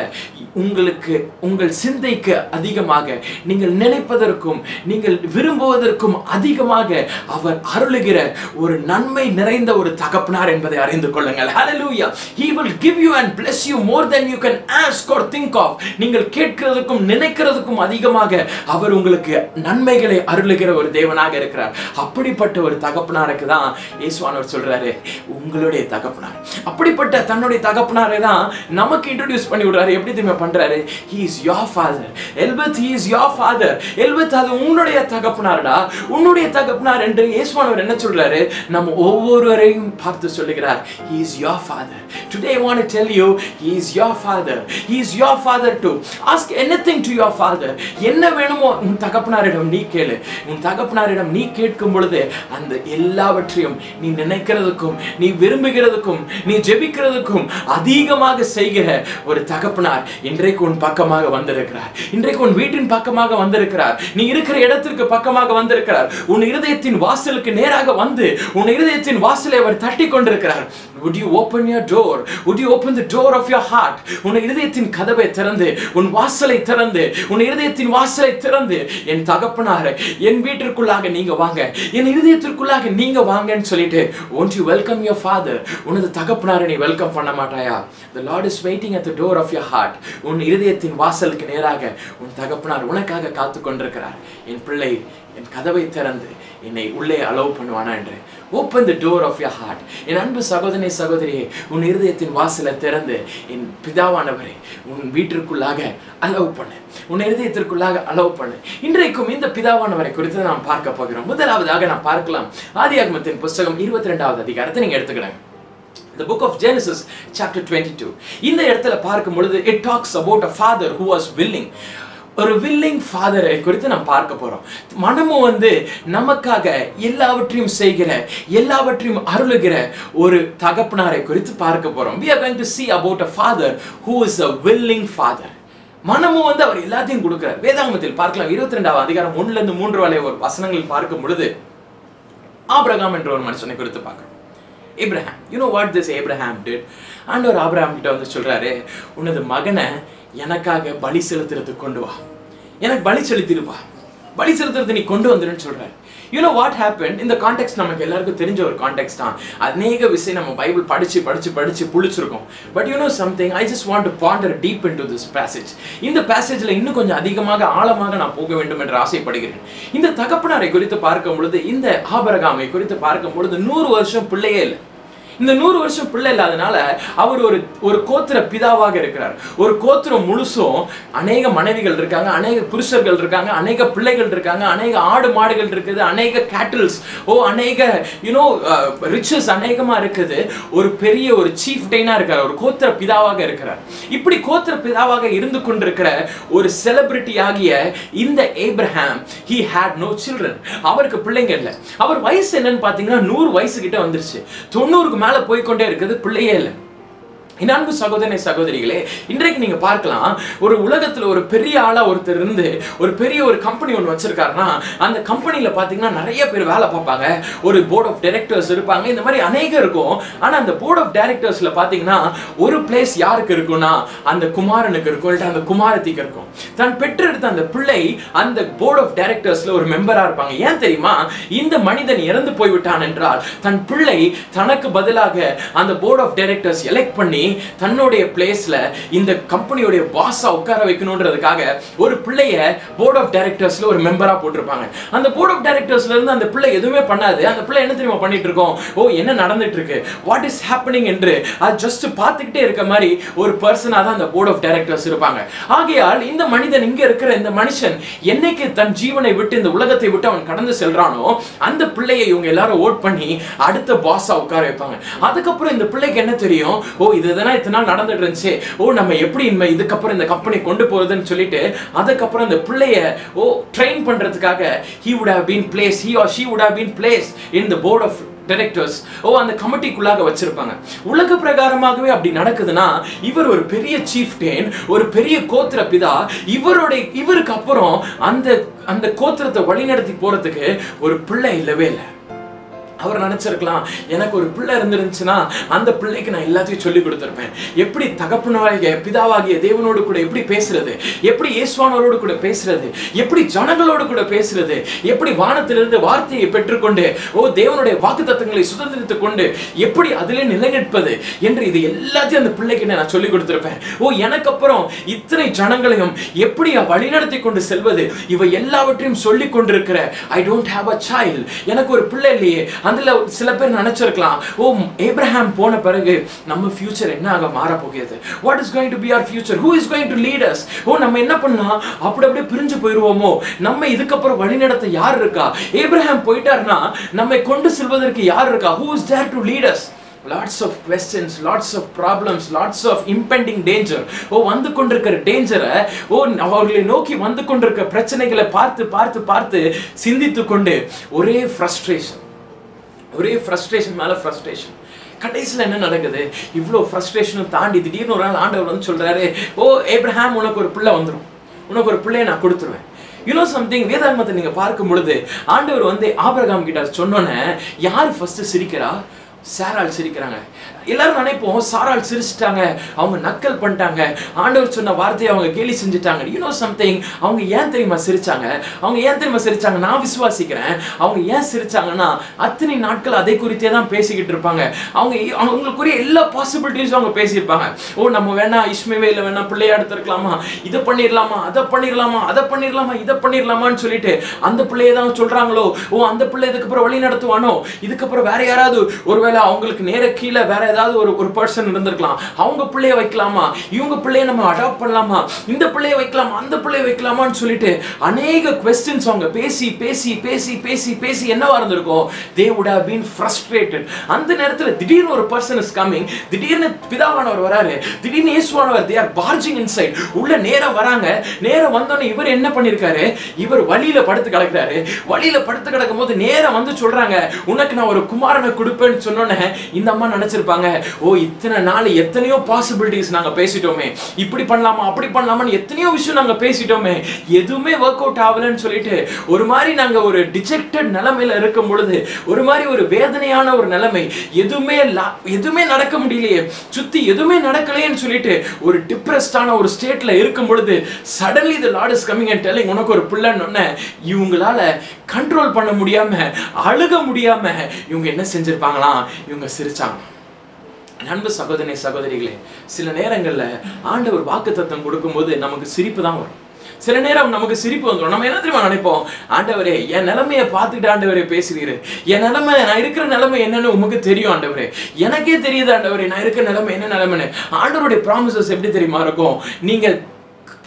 உங்களுக்கு உங்கள் சிந்தைக்கு அதிகமாக, நீங்கள் நினைப்பதற்கும் நீங்கள் விரும்புவதற்கும் அதிகமாக அவர் அருளுகிற ஒரு நன்மை நிறைந்த ஒரு தகப்பனார் என்பதை அறிந்து கொள்ளுங்கள். ஹல்லேலூயா. He will give you and bless you more than you can ask or think of. நீங்கள் கேட்கிறதுக்கும் நினைக்கிறதுக்கும் அதிகமாக அவர் உங்களுக்கு நன்மைகளை அருளுகிற ஒரு தேவனாக இருக்கிறார். அப்படிப்பட்ட ஒரு தகப்பனாருக்கு தான் இயேசுவானவர் சொல்றாரு, உங்களுடைய தகப்பனார். அப்படிப்பட்ட தன்னுடைய தகப்பனாரை தான் நமக்கு இன்ட்ரோடியூஸ் பண்ணி விடுறாரு. எப்படி தெரியுமா பண்றாரு? He is your father. Elbeth, he is your father. Elbeth, அது உன்னுடைய தகப்பனார்டா, உன்னுடைய தகப்பனார் என்று இயேசுவானவர் என்ன சொல்றாரு? நம்ம ஒவ்வொருவரையும் பார்த்து சொல்லுகிறார், He is your father. Today I want to tell you, He is your father. He is your father too. Ask anything to your father. என்ன வேணுமோ உன் தகப்பனாரிடம் நீ கேளு. உன் தகப்பனாரிடம் நீ கேட்கும் பொழுது அந்த எல்லாவற்றையும் நீ நினைக்கிறதுக்கும், நீ விரும்புகிறதுக்கும், நீ ஜெபிக்கிறதுக்கும் அதிகமாக செய்கிற ஒரு தகப்பனார் இன்றைக்கு உன் பக்கமாக வந்திருக்கிறார். இன்றைக்கு உன் வீட்டின் பக்கமாக வந்திருக்கிறார். நீ இருக்கிற இடத்திற்கு பக்கமாக வந்திருக்கிறார். உன் இருதயத்தின் வாசலுக்கு நேராக வந்து உன் இருதயத்தின் வாசலை அவர் தட்டி கொண்டிருக்கிறார். Would you open your door? Would you open the door of your heart? உன் இருதயத்தின் கதவை திறந்து, உன் வாசலை திறந்து, உன் இருதயத்தின் வாசலை திறந்து, என் தகப்பனாரே என் வீட்டிற்குள்ளாக நீங்க வாங்க, என் இருதயத்திற்குள்ளாக நீங்க வாங்கன்னு சொல்லிட்டு, won't you welcome your father? உனது தகப்பனாரை நீ வெல்கம் பண்ண மாட்டாயா? The Lord is waiting at the door of your heart. உன் இருதயத்தின் வாசலுக்கு நேராக உன் தகப்பனார் உனக்காக காத்து கொண்டிருக்கிறார். என் பிள்ளை, என் கதவை திறந்து என்னை உள்ளே அலோவ் பண்ணுவானா என்று. Open the door of your heart. என் அன்பு சகோதரனே சகோதரியே, உன் இருதயத்தின் வாசலை திறந்து என் பிதாவானவரே உன் வீட்டிற்குள்ளாக அலோவ் பண்ணு, உன் இருதயத்திற்குள்ளாக அலோவ் பண்ணு. இன்றைக்கும் இந்த பிதாவானவரை குறித்து நாம் பார்க்க போகிறோம். முதலாவதாக நாம் பார்க்கலாம் ஆதியாகமத்தின் புஸ்தகம் 22வது அதிகாரத்தை நீங்க எடுத்துக்கிடுங்க. The book of Genesis chapter 22. இந்த இடத்துல பார்க்கும் பொழுது it talks about a father who was willing. ஒரு வில்லிங் ஃபாதரை குறித்து நாம் பார்க்க போறோம். மனமும் வந்து நமக்காக எல்லாவற்றையும் செய்கிற, எல்லாவற்றையும் அருளுகிற ஒரு தகப்பனாரை குறித்து பார்க்க போறோம். We are going to see about a father who is a willing father. மனமும் வந்து அவர் எல்லாத்தையும் கொடுக்கிறார். வேதாகமத்தில் பார்க்கலாம் 22வது அதிகாரம் 1 - 3 வரை ஒரு வசனங்கள் பார்க்கும் பொழுது ஆபிரகாம் என்ற ஒரு மனுஷனை குறித்து பார்க்கிறோம். Abraham. You know what this Abraham did? ஆண்டவர் ஆபிரகாம் கிட்ட வந்து சொல்றாரு, உனது மகனை எனக்காக பலி செலுத்துறதுக்கு கொண்டு வா, எனக்கு பலி செலுத்திடுவா, பலி செலுத்துறது நீ கொண்டு வந்துருன்னு சொல்றாரு. You know what happened? இந்த கான்டெக்ஸ்ட் நமக்கு எல்லாருக்கும் தெரிஞ்ச ஒரு கான்டெக்ஸ்ட் தான். அநேக விஷயம் நம்ம பைபிள் படிச்சு புளிச்சிருக்கோம். But you know something, I just want to ponder deep into this passage. இந்த பேசேஜ்ல இன்னும் கொஞ்சம் அதிகமாக ஆழமாக நான் போக வேண்டும் என்று ஆசைப்படுகிறேன். இந்த தகப்பனாரை குறித்து பார்க்கும் பொழுது, இந்த ஆபிரகாமை குறித்து பார்க்கும் பொழுது 100 வருஷம் பிள்ளையே இல்லை. இந்த 100 வருஷம் பிள்ளை இல்லாதனால அவர் ஒரு கோத்திர பிதாவாக இருக்கிறார். ஒரு கோத்திரம் முழுசும் அநேக மனைவிகள் இருக்காங்க, அநேக புருஷர்கள் இருக்காங்க, அநேக பிள்ளைகள் இருக்காங்க, அநேக ஆடு மாடுகள் இருக்குது, அநேக கேட்டில்ஸ், அநேக ரிச்சஸ் அநேகமா இருக்குது. ஒரு பெரிய ஒரு சீஃப் டெய்னா இருக்கார், ஒரு கோத்திர பிதாவாக இருக்கிறார். இப்படி கோத்திர பிதாவாக இருந்து கொண்டிருக்கிற ஒரு செலிபிரிட்டி ஆகிய இந்த Abraham, he had no children. அவருக்கு பிள்ளைங்க இல்லை. அவர் வயசு என்னன்னு பாத்தீங்கன்னா 100 வயசு கிட்ட வந்துருச்சு. 90க்கு மேல போய்கொண்டே இருக்குது, பிள்ளையே இல்லை. என் அன்பு சகோதரனே சகோதரிகளே, இன்றைக்கு நீங்க பார்க்கலாம், ஒரு உலகத்துல ஒரு பெரிய ஆளா ஒருத்தர் இருந்து ஒரு பெரிய ஒரு கம்பெனி ஒன்று வச்சிருக்காருன்னா அந்த கம்பெனில பாத்தீங்கன்னா நிறைய பேர் வேலை பார்ப்பாங்க, ஒரு போர்ட் ஆஃப் டைரக்டர்ஸ் இருப்பாங்க, இந்த மாதிரி அநேகம் இருக்கும். ஆனா அந்த போர்ட் ஆஃப் டைரக்டர்ஸ்ல பாத்தீங்கன்னா ஒரு பிளேஸ் யாருக்கு இருக்கும்னா அந்த குமாரனுக்கு இருக்கும், இல்ல அந்த குமாரத்திக்கு இருக்கும். தான் பெற்றெடுத்த அந்த பிள்ளை அந்த போர்ட் ஆஃப் டைரக்டர்ஸ்ல ஒரு மெம்பரா இருப்பாங்க. ஏன் தெரியுமா? இந்த மனிதன் இறந்து போய்விட்டான் என்றால் தன் பிள்ளை தனக்கு பதிலாக அந்த போர்ட் ஆஃப் டைரக்டர்ஸ் எலெக்ட் பண்ணி தன்னுடைய பிளேஸ்ல இந்த கம்பெனியோட பாஸா உட்கார வைக்கணும்ன்றதுக்காக ஒரு பிள்ளைய போர்ட் ஆஃப் டைரக்டர்ஸ்ல ஒரு மெம்பரா போட்டிருப்பாங்க. அந்த போர்ட் ஆஃப் டைரக்டர்ஸ்ல இருந்து அந்த பிள்ளை எதுவுமே பண்ணாது. அந்த பிள்ளை என்ன தெரியுமா பண்ணிட்டு இருக்கோம், ஓ என்ன நடந்துட்டு இருக்கு, வாட் இஸ் ஹேப்பனிங் என்று அது ஜஸ்ட் பார்த்துக்கிட்டே இருக்க மாதிரி ஒரு பர்சனா தான் அந்த போர்ட் ஆஃப் டைரக்டர்ஸ் இருப்பாங்க. ஆகையால் இந்த மனிதன், இங்க இருக்கிற இந்த மனுஷன் என்னைக்கு தன் ஜீவனை விட்டு இந்த உலகத்தை விட்டு அவன் கடந்து செல்றானோ அந்த பிள்ளையை இவங்க எல்லாரும் ஓட் பண்ணி அடுத்த பாஸா உட்கார வைப்பாங்க. அதுக்கப்புறம் இந்த பிள்ளைக்கு என்ன தெரியும், ஓ இதுதான் இத்தனை நாள் நடந்துட்டு இருந்துச்சு, ஓ நம்ம எப்படி இதுக்கப்புறம் இந்த கம்பெனி கொண்டு போறதுன்னு சொல்லிட்டு அதுக்கப்புறம் இந்த பிள்ளைய ட்ரெயின் பண்றதுக்காக he would have been placed, he or she would have been placed in the board of directors. அந்த கமிட்டிக்குள்ளாக வச்சிருப்பாங்க. உலக பிரகாரமாகவே அப்படி நடக்குதுன்னா இவர் ஒரு பெரிய சீஃப்டேன், ஒரு பெரிய கோத்திர பிதா, இவருக்கு அப்புறம் அந்த கோத்திரத்தை வழிநடத்தி போறதுக்கு ஒரு பிள்ளை இல்லவே இல்லை. அவர் நினைச்சிருக்கலாம், எனக்கு ஒரு பிள்ளை இருந்துருந்துச்சுன்னா அந்த பிள்ளைக்கு நான் எல்லாத்தையும் சொல்லி கொடுத்துருப்பேன். எப்படி தகப்பனாகிய பிதாவாகிய தேவனோடு கூட எப்படி பேசுறது, எப்படி இயேசுவானவரோடு கூட பேசுறது, எப்படி ஜனங்களோடு கூட பேசுறது, எப்படி வானத்திலிருந்து வார்த்தையை பெற்றுக்கொண்டு தேவனுடைய வாக்குத்தத்தங்களை சுதந்திரித்துக் கொண்டு எப்படி அதிலே நிலைநிற்பது என்று இது எல்லாத்தையும் அந்த பிள்ளைக்கு நான் சொல்லி கொடுத்திருப்பேன். எனக்கு அப்புறம் இத்தனை ஜனங்களையும் எப்படி வழிநடத்தி கொண்டு செல்வது, இவை எல்லாவற்றையும் சொல்லி கொண்டிருக்கிற I don't have a child, எனக்கு ஒரு பிள்ளை இல்லையே. அதுல சில பேர் நினைச்சிருக்கலாம், ஏப்ரஹாம் போன பிறகு நம்ம ஃபியூச்சர் என்ன ஆக மாற போகிறது, what is going to be our future, who is going to lead us, நம்ம என்ன பண்ணலாம், அப்படியே பிரிஞ்சு போயிடுவோமோ, நம்ம இதுக்கப்புறம் வழிநடத்த யார் இருக்கா, ஏப்ரஹாம் போயிட்டார்னா நம்மை கொண்டு செல்வதற்கு யார் இருக்கா, who is there to lead us? Lots of questions, lots of problems, lots of impending danger. வந்து கொண்டிருக்கிற டேஞ்சரை, அவர்களை நோக்கி வந்து கொண்டிருக்கிற பிரச்சனைகளை பார்த்து பார்த்து பார்த்து சிந்தித்து கொண்டு ஒரே ஃப்ரஸ்ட்ரேஷன் மேல ஃப்ரஸ்ட்ரேஷன். கடைசியில் என்ன நடக்குது, இவ்வளோ ஃப்ரஸ்ட்ரேஷனும் தாண்டி திடீர்னு ஒரு நாள் ஆண்டவர் வந்து சொல்றாரு, ஏப்ரஹாம் உனக்கு ஒரு பிள்ளை வந்துடும், உனக்கு ஒரு பிள்ளையை நான் கொடுத்துருவேன். யூனோ சம்திங், வேதாகமத்தை நீங்க பார்க்கும் பொழுது ஆண்டவர் வந்து ஆபிரகாம் கிட்ட சொன்னோன்னே யார் ஃபர்ஸ்ட் சிரிக்கிறா, சாராள் சிரிக்கிறாங்க. எல்லாரும் நினைப்போம் சாராள் சிரிச்சிட்டாங்க, அவங்க நக்கல் பண்ணிட்டாங்க, ஆண்டவர் சொன்ன வார்த்தையை அவங்க கேலி செஞ்சுட்டாங்க. யூனோ சம்திங், அவங்க ஏன் தெரியுமா சிரிச்சாங்க, நான் விசுவாசிக்கிறேன். அவங்க ஏன் சிரிச்சாங்கன்னா அத்தனை நாட்கள் அதை குறித்தே தான் பேசிக்கிட்டு இருப்பாங்க. அவங்களுக்குரிய எல்லா பாசிபிலிட்டிஸும் அவங்க பேசியிருப்பாங்க. நம்ம வேணா இஸ்மவேல வேணா பிள்ளையா எடுத்துருக்கலாமா, இதை பண்ணிடலாமா, அதை பண்ணிடலாமான்னு சொல்லிட்டு அந்த பிள்ளையை தான் சொல்றாங்களோ, அந்த பிள்ளை இதுக்கப்புறம் வழி நடத்துவானோ, இதுக்கப்புறம் வேற யாராவது ஒருவேளை அவங்களுக்கு நேர கீழே வேற ஏதாவது ஒரு பர்சன் இருந்திருக்கலாம், அவங்க பிள்ளைய வைக்கலாமா, இவங்க பிள்ளைய நம்ம அடாப்ட் பண்ணலாமா, இந்த பிள்ளைய வைக்கலாமா, அந்த பிள்ளைய வைக்கலாமான்னு சொல்லிட்டு அநேக क्वेश्चंस அவங்க பேசி என்னவா இருந்திருக்கும், they would have been frustrated. அந்த நேரத்துல திடீர்னு ஒரு பர்சன் இஸ் கமிங், திடீர்னு பிதாவானவர் வராரு, திடீர்னு இயேசுவானவர் they are barging inside, உள்ள நேரா வராங்க. நேரா வந்தோனே இவர் என்ன பண்ணிருக்காரு, இவர் வழியில படுத்து கிடக்குறாரு. வழியில படுத்து கிடக்கும் போது நேரா வந்து சொல்றாங்க, உனக்கு நான் ஒரு குமாரனை கொடுப்பேன்னு சொன்னோன்னே இந்த அம்மா நினைச்சிருப்பாங்க, இத்தனை நாள் எத்தனையோ பாசிபிலிட்டிஸ் நாங்க பேசிட்டோமே, இப்படி பண்ணலாமா அப்படி பண்ணலாமான்னு எத்தனையோ விஷயம் நாங்க பேசிட்டோமே, எதுவுமே ஒர்க் அவுட் ஆகலன்னு சொல்லிட்டு ஒரு மாதிரி நாங்க ஒரு டிஜெக்டட் நிலைமையில இருக்கும் பொழுது, ஒரு மாதிரி ஒரு வேதனையான ஒரு நிலைமை, எதுவுமே நடக்க முடியலையே, சுத்தி எதுவுமே நடக்கலையேன்னு சொல்லிட்டு ஒரு டிப்ரெஸ்டான ஒரு ஸ்டேட்ல இருக்கும் பொழுது suddenly the Lord is coming and telling, உனக்கு ஒரு பிள்ளைன்னு சொன்ன இவங்களால கண்ட்ரோல் பண்ண முடியாம அழுக முடியாம இவங்க என்ன செஞ்சிருப்பாங்களாம், இவங்க சிரிச்சாங்க. அன்பு சகோதரனே சகோதரிகளே, சில நேரங்கள்ல ஆண்டவர் வாக்குத்தத்தம் கொடுக்கும்போது நமக்கு சிரிப்பு தான் வரும். சில நேரம் நமக்கு சிரிப்பு வந்துடும். நம்ம என்ன தெரியுமா நினைப்போம், ஆண்டவரே என் நிலைமையை பார்த்துட்டு ஆண்டவரே பேசுறீரு, என் நிலைமை, நான் இருக்கிற நிலைமை என்னன்னு உமக்கு தெரியும் ஆண்டவரே, எனக்கே தெரியுது ஆண்டவரே நான் இருக்கிற நிலைமை என்ன நிலைமைன்னு. ஆண்டவருடைய ப்ராமிசஸ் எப்படி தெரியுமா இருக்கும், நீங்க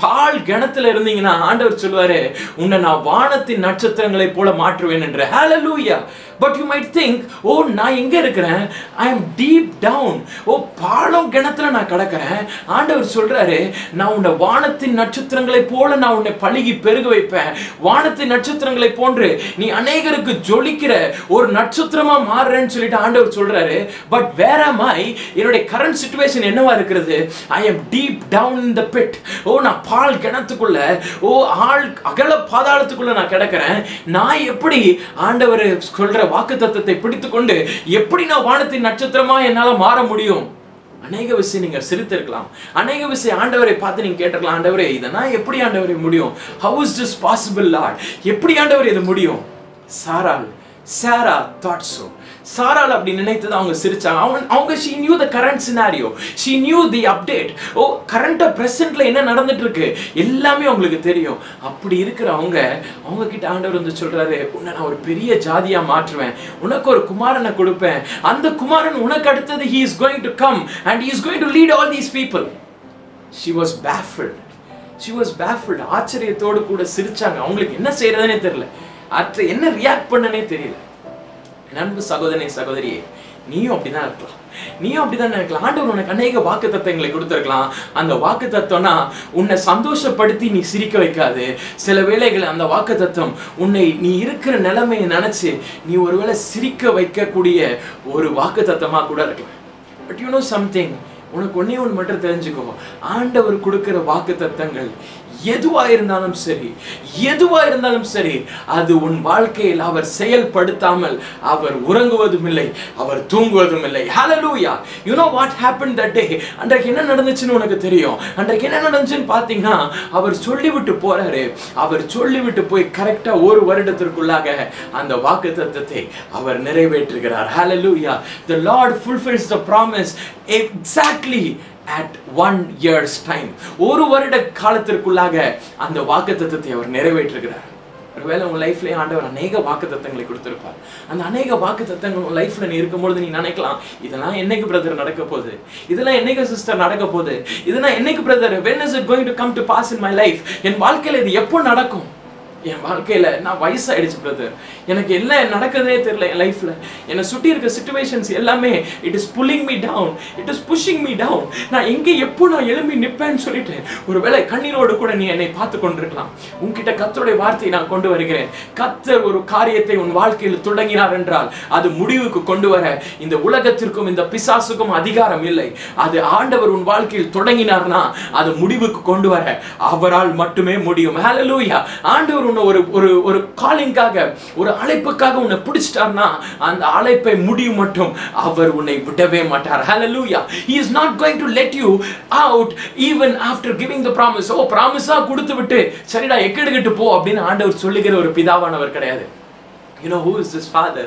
பால் கிணத்துல இருந்தீங்கன்னா ஆண்டவர் சொல்லுவாரு, உன்னை நான் வானத்தின் நட்சத்திரங்களை போல மாற்றுவேன் என்று. ஹalleluya. But you might think, oh, நான் எங்க இருக்கிறேன்? I am deep down. ஓ, பாலம் கிணத்துல நான் கிடக்கிறேன். ஆண்டவர் சொல்றாரு, நான் உன்னை வானத்தின் நட்சத்திரங்களை போல நான் உன்னை பழுகி பெருக வைப்பேன். வானத்தின் நட்சத்திரங்களை போன்று நீ அநேகருக்கு ஜொலிக்கிற ஒரு நட்சத்திரமா மாறுறேன்னு சொல்லிட்டு ஆண்டவர் சொல்றாரு. But where am I? என்னுடைய கரண்ட் சிச்சுவேஷன் என்னவா இருக்கிறது? I am deep down in the pit. ஓ, நான் பால் கிணத்துக்குள்ள, ஓ, அகல பாதாளத்துக்குள்ள நான் கிடக்கிறேன். நான் எப்படி ஆண்டவர் சொல்ற வாக்குத்தத்தத்தை பிடித்துக்கொண்டு எப்படி நான் வானத்தின் நட்சத்திரமா என்னால மாற முடியும்? அநேக விஷயம் நீங்க சிரித்திருக்கலாம். அநேக விஷயம் ஆண்டவரை பார்த்து நீங்க கேட்டிருக்கலாம், ஆண்டவரே இதெல்லாம் எப்படி ஆண்டவரே முடியும்? How is this possible, Lord? எப்படி ஆண்டவரே இது முடியும்? Sarah thought so. சாரால் அப்படி நினைத்தது அவங்க சிரிச்சாங்க. அவங்க she knew the current scenario, she knew the update. ஓ, கரண்டா பிரசன்ட்ல என்ன நடந்துட்டு இருக்கு எல்லாமே அவங்களுக்கு தெரியும். அப்படி இருக்கிற அவங்க கிட்ட ஆண்டவர் வந்து சொல்றாரு, உன்னை நான் ஒரு பெரிய ஜாதியா மாற்றுவேன், உனக்கு ஒரு குமாரனை கொடுப்பேன், அந்த குமாரன் உனக்கு அடுத்தது he is going to come and he is going to lead all these people. She was baffled. ஆச்சரியத்தோடு கூட சிரிச்சாங்க. அவங்களுக்கு என்ன செய்யறதுனே தெரியல, என்ன ரியாக்ட் பண்ணனே தெரியல. நண்பு சகோதரனே சகோதரியே, நீயும் அப்படிதான் இருக்கலாம். நினைக்கலாம், ஆண்டவர் உனக்கு அநேக வாக்குத்தத்தங்களை கொடுத்திருக்கலாம். அந்த வாக்குத்தத்தம்னா உன்னை சந்தோஷப்படுத்தி நீ சிரிக்க வைக்காது. சில வேளைகள் அந்த வாக்குத்தத்தம் உன்னை நீ இருக்கிற நிலைமையை நினைச்சு நீ ஒருவேளை சிரிக்க வைக்கக்கூடிய ஒரு வாக்குத்தத்தமா கூட இருக்கலாம். பட் யூ நோ சம்திங், உனக்கு ஒன்னே ஒன்று மட்டும் தெரிஞ்சுக்கோ, ஆண்டவர் கொடுக்கிற வாக்குத்தத்தங்கள் எதுவா இருந்தாலும் சரி அது உன் வாழ்க்கையில் அவர் செயல்படுத்தாமல் அவர் உறங்குவதும் இல்லை, அவர் தூங்குவதும் இல்லை. ஹalleluya. You know what happened that day? அன்றைக்கு என்ன நடந்துச்சுன்னு உனக்கு தெரியும். அன்றைக்கு என்ன நடந்துச்சுன்னு பாத்தீங்கன்னா, அவர் சொல்லிவிட்டு போறாரு. அவர் சொல்லிவிட்டு போய் கரெக்டா ஒரு வருடத்திற்குள்ளாக அந்த வாக்குத்தத்தத்தை அவர் நிறைவேற்றுகிறார். Hallelujah. The Lord fulfills the promise exactly at 1 year's time. ஒரு வருட காலத்திற்குள்ளாக அந்த வாக்குத்தத்தத்தை அவர் நிறைவேற்றுகிறார். ஒருவேளை உன் லைஃப்ல ஆண்டவர் அநேக வாக்குத்தத்தங்களை கொடுத்திருப்பார். அந்த அநேக வாக்குத்தத்தங்கள் உன் லைஃப்ல நீ இருக்கும்பொழுது நீ நினைக்கலாம், இதெல்லாம் என்னைக்கு பிரதர் நடக்க போகுது, இதெல்லாம் என்னைக்கு சிஸ்டர் நடக்க போகுது, இதெல்லாம் என்னைக்கு brother, when is it going to come to pass in my life? என் வாழ்க்கையில இது எப்போ நடக்கும்? என் வாழ்க்கையில நான் வயசாயிடுச்சு பிரதர், எனக்கு எல்லாம் நடக்கிறதே தெரியல. என் லைஃப்ல என்னை சுற்றி இருக்க சிச்சுவேஷன்ஸ் எல்லாமே it is pulling me down, it is pushing me down. நான் எங்கே எப்போ நான் எழும்பி நிற்பேன்னு சொல்லிட்டு ஒருவேளை கண்ணீரோடு கூட நீ என்னை பார்த்து கொண்டிருக்கலாம். உன்கிட்ட கர்த்தருடைய வார்த்தையை நான் கொண்டு வருகிறேன். கர்த்தர் ஒரு காரியத்தை உன் வாழ்க்கையில் தொடங்கினார் என்றால் அது முடிவுக்கு கொண்டு வர இந்த உலகத்திற்கும் இந்த பிசாசுக்கும் அதிகாரம் இல்லை. அது ஆண்டவர் உன் வாழ்க்கையில் தொடங்கினார்னா அது முடிவுக்கு கொண்டு வர அவரால் மட்டுமே முடியும். ஹalleluya. ஆண்டவர் ஒரு காலிங்காக, ஒரு அழைப்புக்காக உன்னை பிடிச்சிட்டார்னா அந்த அழைப்பை முடியும் மட்டும் அவர் உன்னை விடவே மாட்டார். Hallelujah. He is not going to let you out even after giving the promise. ஓ, ப்ராமிஸா கொடுத்து விட்டு சரிடா எக்கெடுக்கிட்டு போ அப்படின்னு ஆண்டவர் சொல்லுகிற ஒரு பிதாவானவர் கிடையாது. You know who is this father?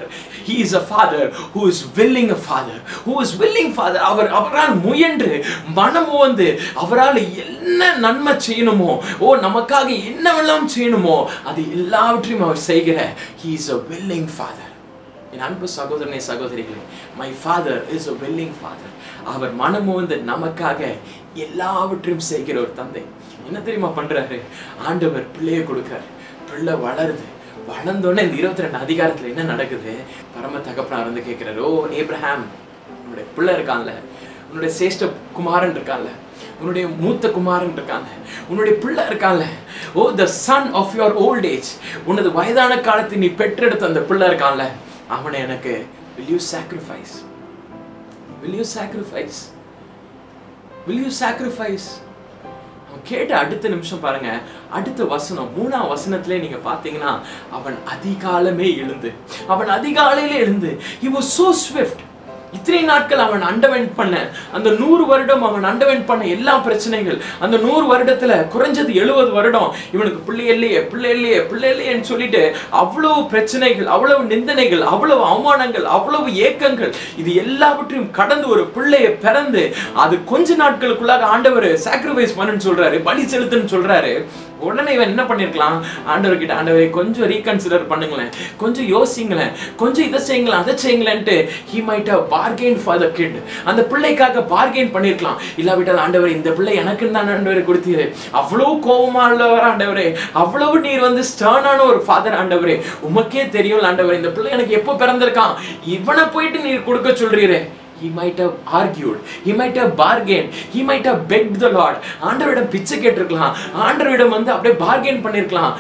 He is a father who is willing father. அவரால் முயன்று மனம் வந்து அவரால் என்ன நன்மை செய்யணுமோ, ஓ நமக்காக என்னவெல்லாம் செய்யணுமோ அது எல்லாவற்றையும் அவர் செய்கிற he is a willing father. என் அன்பு சகோதரனே சகோதரிகளே, my father is a willing father. அவர் மனம் வந்து நமக்காக எல்லாவற்றையும் செய்கிற ஒரு தந்தை. என்ன தெரியுமா பண்றாரு? ஆண்டவர் பிள்ளையை கொடுக்கிறார். பிள்ளை வளர்ந்தோடனே இந்த 22 அதிகாரத்துல என்ன நடக்குது? பரம தகப்பனார் வந்து கேட்கிறாரு, ஓ ஏப்ரஹாம், உன்னுடைய பிள்ளை இருக்கான்ல, உன்னுடைய சேஷ்ட குமாரன் இருக்கான்ல, உன்னுடைய மூத்த குமாரன் இருக்காங்க, உன்னுடைய பிள்ளை இருக்கான்ல, ஓ the son of your old age, உனது வயதான காலத்தில் நீ பெற்றெடுத்த அந்த பிள்ளை இருக்கான்ல, அவனை எனக்கு will you sacrifice? கேட்ட அடுத்த நிமிஷம் பாருங்க, அடுத்த வசனம் 3ஆம் வசனத்திலே நீங்க பாத்தீங்கன்னா, அவன் அதிகாலையிலே எழுந்து he was so swift. இத்தனை நாட்கள் அவன் அண்டர்வென்ட் பண்ண அந்த 100 வருடம் அவன் அண்டர்வென்ட் பண்ண எல்லா பிரச்சனைகள், அந்த 100 வருடத்துல குறைஞ்சது 70 வருடம் இவனுக்கு பிள்ளை இல்லையேன்னு சொல்லிட்டு அவ்வளவு பிரச்சனைகள், அவ்வளவு நிந்தனைகள், அவ்வளவு அவமானங்கள், அவ்வளவு ஏக்கங்கள், இது எல்லாவற்றையும் கடந்து ஒரு பிள்ளையை பிறந்து அது கொஞ்ச நாட்களுக்குள்ளாக ஆண்டவர் சாக்ரிஃபைஸ் பண்ணுன்னு சொல்றாரு, பலி செலுத்துன்னு சொல்றாரு. உடனே இவன் என்ன பண்ணிருக்கலாம், ஆண்டவர்கிட்ட, ஆண்டவரே கொஞ்சம் ரீகன்சிடர் பண்ணுங்களேன், கொஞ்சம் யோசிங்களேன், கொஞ்சம் இதை செய்யுங்களேன் அதை செய்யுங்களேன்ட்டு he might have bargained for the kid. அந்த பிள்ளைக்காக பார்கெயின் பண்ணிருக்கலாம். இல்லாவிட்டால் ஆண்டவரே இந்த பிள்ளை எனக்குன்னு தான் ஆண்டவரே கொடுத்தீரு, அவ்வளவு கோபமா உள்ளவர் ஆண்டவரே, அவ்வளவு நீர் வந்து ஸ்டர்னான ஒரு ஃபாதர் ஆண்டவரே, உமக்கே தெரியும் ஆண்டவரே இந்த பிள்ளை எனக்கு எப்போ பிறந்திருக்கான், இவனை போயிட்டு நீர் கொடுக்க சொல்றீரே. He might have argued, he might have bargained, he might have begged the Lord. ஆண்டவரிடம் பிச்சை கேட்டிருக்கலாம், ஆண்டவரிடம் வந்து அப்படியே பார்கெயின் பண்ணிருக்கலாம்,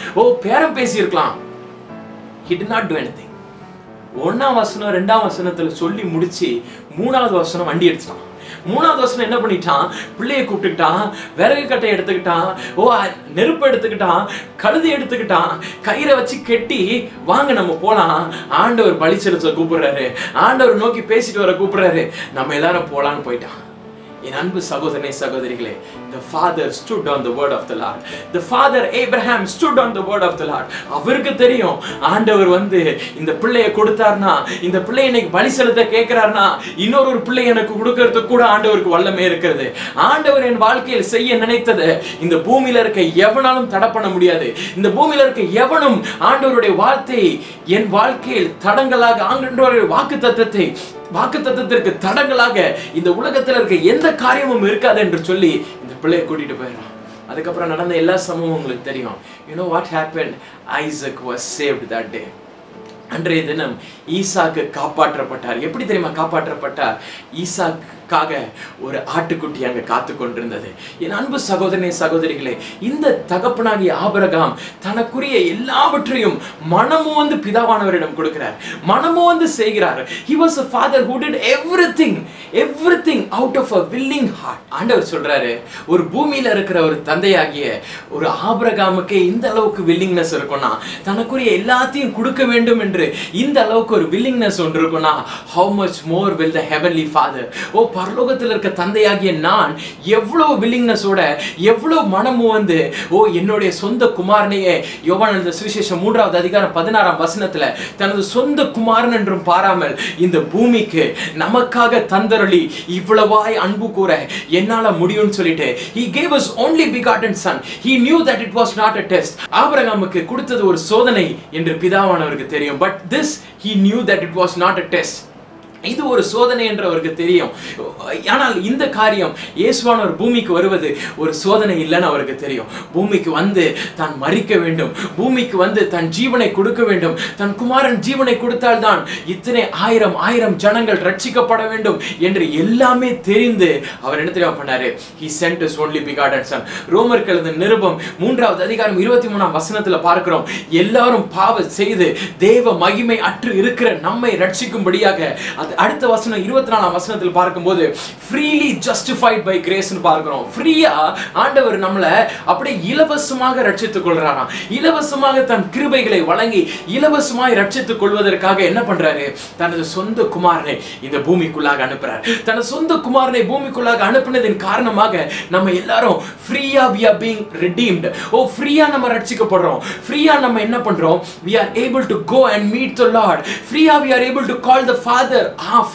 பேரம் பேசியிருக்கலாம். He did not do anything. 1ஆம் வசனம் 2ஆம் வசனத்துல சொல்லி முடிச்சு 3ஆவது வசனம் வண்டி எடுத்துட்டான். 3ஆவது வசனம் என்ன பண்ணிட்டான், பிள்ளையை கூப்பிட்டுக்கிட்டான், விறகு கட்டை எடுத்துக்கிட்டான், நெருப்பு எடுத்துக்கிட்டான், கழுதை எடுத்துக்கிட்டான், கயிறை வச்சு கெட்டி வாங்க நம்ம போலாம், ஆண்டவர் பலி செலுத்த கூப்பிடுறாரு, ஆண்டவர் நோக்கி பேசிட்டு வர கூப்பிடுறாரு, நம்ம எல்லாரும் போலான்னு போயிட்டான். என் அன்பு சகோதரனே சகோதரிகளே, the father stood on the word of the Lord. The father Abraham stood on the word of the Lord. அவருக்கு தெரியும் ஆண்டவர் வந்து இந்த பிள்ளையை கொடுத்தார்னா, இந்த பிள்ளையை இன்னைக்கு பலி செலுத்த கேட்கிறார்னா, இன்னொரு பிள்ளை எனக்கு கொடுக்கறதுக்கு கூட ஆண்டவருக்கு வல்லமை இருக்கிறது. ஆண்டவர் என் வாழ்க்கையில் செய்ய நினைத்தது இந்த பூமியில இருக்க எவனாலும் தடை பண்ண முடியாது. இந்த பூமியில இருக்க எவனும் ஆண்டவருடைய வார்த்தையை என் வாழ்க்கையில் தடங்களாக, ஆண்டவருடைய வாக்குத்தத்தத்திற்கு தடங்களாக இந்த உலகத்தில் இருக்க எந்த காரியமும் இருக்காது என்று சொல்லி இந்த பிள்ளையை கூட்டிட்டு போயிடறான். அதுக்கப்புறம் நடந்த எல்லா சம்பவமும் உங்களுக்கு தெரியும். You know what happened? Isaac was saved that day. அன்றைய தினம் ஈசாக்கு காப்பாற்றப்பட்டார். எப்படி தெரியுமா காப்பாற்றப்பட்டார்? ஈசாக்காக ஒரு ஆட்டுக்குட்டி அங்க காத்து கொண்டிருந்தது. என் அன்பு சகோதரனே சகோதரிகளே, இந்த தகப்பனாகிய ஆபிரகாம் தனக்குரிய எல்லாவற்றையும் மனமும் வந்து பிதாவானவரிடம் கொடுக்கிறார், மனமும் வந்து செய்கிறார். He was a father who did everything out of a willing heart. ஆண்டவர் சொல்றாரு, ஒரு பூமியில இருக்கிற ஒரு தந்தையாகிய ஒரு ஆபிரகாமுக்கு இந்த அளவுக்கு willingness இருக்கும்னா, தனக்குரிய எல்லாத்தையும் கொடுக்க வேண்டும் என்று இந்த அளவுக்கு ஒரு willingness ஒன்று இருக்கும்னா, how much more will the heavenly father, பரலோகத்தில் இருக்க தந்தையாகிய நான் எவ்வளவு willingness-ஓட, எவ்வளவு மனமும் வந்து என்னுடைய சொந்த குமாரனையே, யோவான் எழுதின சுவிசேஷம் 3ஆவது அதிகாரம் 16ஆம் வசனத்துல தனது சொந்த குமாரன் என்றும் பாராமல் இந்த பூமிக்கு நமக்காக தந்தருளி இவ்வளவாய் அன்பு கூற என்னால முடியும்னு சொல்லிட்டு he gave us only begotten son. He knew that it was not a test. ஆபிரகாமுக்கு கொடுத்தது ஒரு சோதனை என்று பிதாவானவருக்கு தெரியும். But this he knew that it was not a test. இது ஒரு சோதனை என்று அவருக்கு தெரியும். ஆனால் இந்த காரியம் இயேசுவானவர் பூமிக்கு வருவது ஒரு சோதனை இல்லைன்னு அவருக்கு தெரியும். பூமிக்கு வந்து தான் மரிக்க வேண்டும், பூமிக்கு வந்து தன் ஜீவனை கொடுக்க வேண்டும், தன் குமாரன் ஜீவனை கொடுத்தால்தான் இத்தனை ஆயிரம் ஜனங்கள் ரட்சிக்கப்பட வேண்டும் என்று எல்லாமே தெரிந்து அவர் என்ன தெரியுமா பண்ணாரு? He sent his only begotten son. ரோமருக்கு எழுதின நிருபம் 3ஆவது அதிகாரம் 23ஆம் வசனத்துல பார்க்கிறோம், எல்லாரும் பாவம் செய்து தேவ மகிமை அற்று இருக்கிற நம்மை ரட்சிக்கும்படியாக. அடுத்த வசனம் 24ஆம் வசனத்தில் பார்க்கும்போது freely justified by grace ன்னு பார்க்கிறோம். ஃப்ரீயா ஆண்டவர் நம்மளை அப்படியே இலவசமாக ரட்சித்துக் கொள்றாராம். இலவசமாக தன் கிருபைகளை வழங்கி இலவசமாய் ரட்சித்துக் கொள்வதற்காக என்ன பண்றாரு? தனது சொந்த குமாரனை இந்த பூமிக்குள்ளாக அனுப்புறார். தனது சொந்த குமாரனை பூமிக்குள்ளாக அனுப்பினதின் காரணமாக நம்ம எல்லாரும் ஃப்ரீயா we are being redeemed. ஃப்ரீயா நம்ம ரட்சிக்கப்படுறோம். ஃப்ரீயா நம்ம என்ன பண்றோம்? We are able to go and meet the Lord. ஃப்ரீயா we are able to call the Father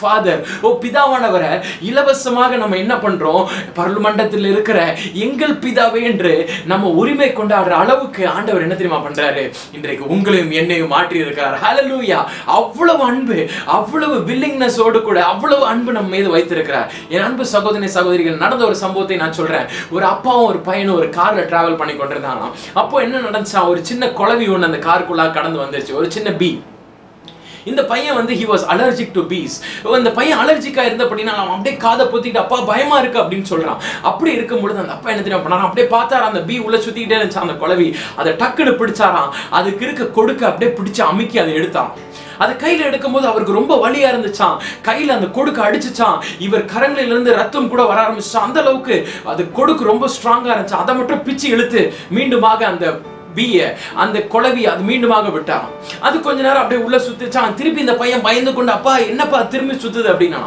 Father. பிதாவானவரை இலவசமாக நம்ம என்ன பண்றோம்? பரலோகத்தில் இருக்கிற எங்கள் பிதாவே என்று நம்ம உரிமை கொண்டாடுற அளவுக்கு ஆண்டவர் என்ன தெரியுமா பண்றாரு? இன்றைக்கு உங்களையும் என்னையும் மாற்றி இருக்கிறார். ஹல்லேலூயா! அவ்வளவு அன்பு, அவ்வளவு willingness ஓடு கூட அவ்வளவு அன்பு நம்ம மீது வைத்திருக்கிறார். என் அன்பு சகோதரி சகோதரிகள், நடந்த ஒரு சம்பவத்தை நான் சொல்றேன். ஒரு அப்பாவும் ஒரு பையனும் ஒரு கார்ல டிராவல் பண்ணி கொண்டிருந்தாங்க. அப்போ என்ன நடந்துச்சா? ஒரு சின்ன குளவி ஒன்று அந்த காருக்குள்ளாக கடந்து வந்துருச்சு, ஒரு சின்ன பீ. இந்த பையன் வந்து he was allergic to bees. இந்த பையன் அலர்ஜிக்கா இருந்த அப்படின்னா அவன் அப்படியே காதை பொத்திக்கிட்டு அப்பா பயமா இருக்கு அப்படின்னு சொல்றான். அப்படி இருக்கும்பொழுது அந்த அப்பா என்ன தெரியும் பண்ணாராம்? அப்படியே பார்த்தாராம், அந்த பீ உள்ள சுத்திக்கிட்டே இருந்துச்சு அந்த குளவி. அதை டக்குன்னு பிடிச்சாராம். அதுக்கு இருக்க கொடுக்க அப்படியே பிடிச்சு அமுக்கி அதை எடுத்தான். அதை கையில எடுக்கும்போது அவருக்கு ரொம்ப வலியா இருந்துச்சான். கையில அந்த கொடுக்க அடிச்சுச்சான். இவர் கரங்களில இருந்து ரத்தம் கூட வர ஆரம்பிச்சான். அந்த அளவுக்கு அது கொடுக்கு ரொம்ப ஸ்ட்ராங்கா இருந்துச்சு. அதை மட்டும் பிச்சு இழுத்து மீண்டுமாக அந்த அந்த குளவி அது மீண்டுமாக விட்டான். அது கொஞ்ச நேரம் அப்படியே உள்ள சுத்திச்சான். திருப்பி இந்த பையன் பயந்து கொண்டு அப்பா என்னப்பா திரும்பி சுத்துது அப்படின்னா,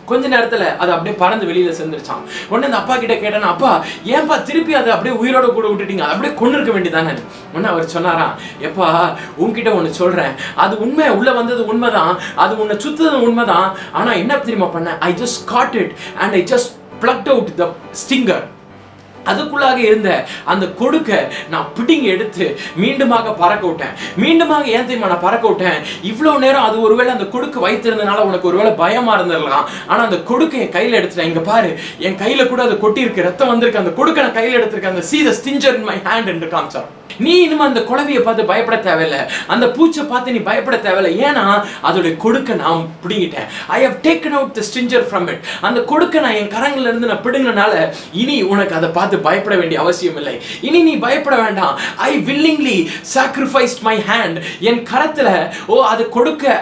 கொஞ்ச நேரத்துல அது அப்படியே பறந்து வெளியில செஞ்சிருச்சான். உடனே அந்த அப்பா கிட்ட கேட்டேன்னா, அப்பா ஏன்பா திருப்பி அதை அப்படியே உயிரோட கூட விட்டுட்டீங்க? அப்படியே கொண்டு இருக்க வேண்டியதானே. உடனே அவர் சொன்னாராம், எப்பா உன்கிட்ட ஒண்ணு சொல்றேன், அது உண்மை, உள்ள வந்தது உண்மைதான், அது உன்னை சுத்துறது உண்மைதான். ஆனா என்ன தெரியுமா பண்ண? I just caught it and I just plucked out the stinger. அதுக்குள்ளாக இருந்த அந்த கொடுக்க நான் பிடிங்க எடுத்து மீண்டுமாக பறக்க விட்டேன். மீண்டுமாக ஏன் தெரியுமா நான் பறக்க விட்டேன்? இவ்வளவு நேரம் அது ஒருவேளை அந்த கொடுக்க வைத்திருந்தனால உனக்கு ஒருவேளை பயமா இருந்திருக்கலாம். ஆனா அந்த கொடுக்க என் கையில எடுத்துட்டேன். இங்க பாரு, என் கையில கூட அது கொட்டி இருக்கு, ரத்தம் வந்திருக்கு, அந்த கொடுக்க நான் கையில எடுத்திருக்கேன். அந்த see the stinger in my hand என்று காமிச்சார். நீ இனிமே அந்த குழவியை பார்த்து பயப்பட தேவையில்லை, அந்த பூச்சை பார்த்து நீ பயப்பட தேவையில்லை. ஏன்னா அதோட கொடுக்க நான் பிடிங்கிட்டேன். I have taken out the stinger from it. அந்த கொடுக்க நான் என் கரங்கள்ல இருந்து நான் பிடுங்கினால இனி உனக்கு அதை பார்த்து பயப்பட வேண்டிய அவசியம் இல்லை. இனி நீ பயப்பட வேண்டாம். I willingly sacrificed my hand. என் கரத்துல அது கொடுக்க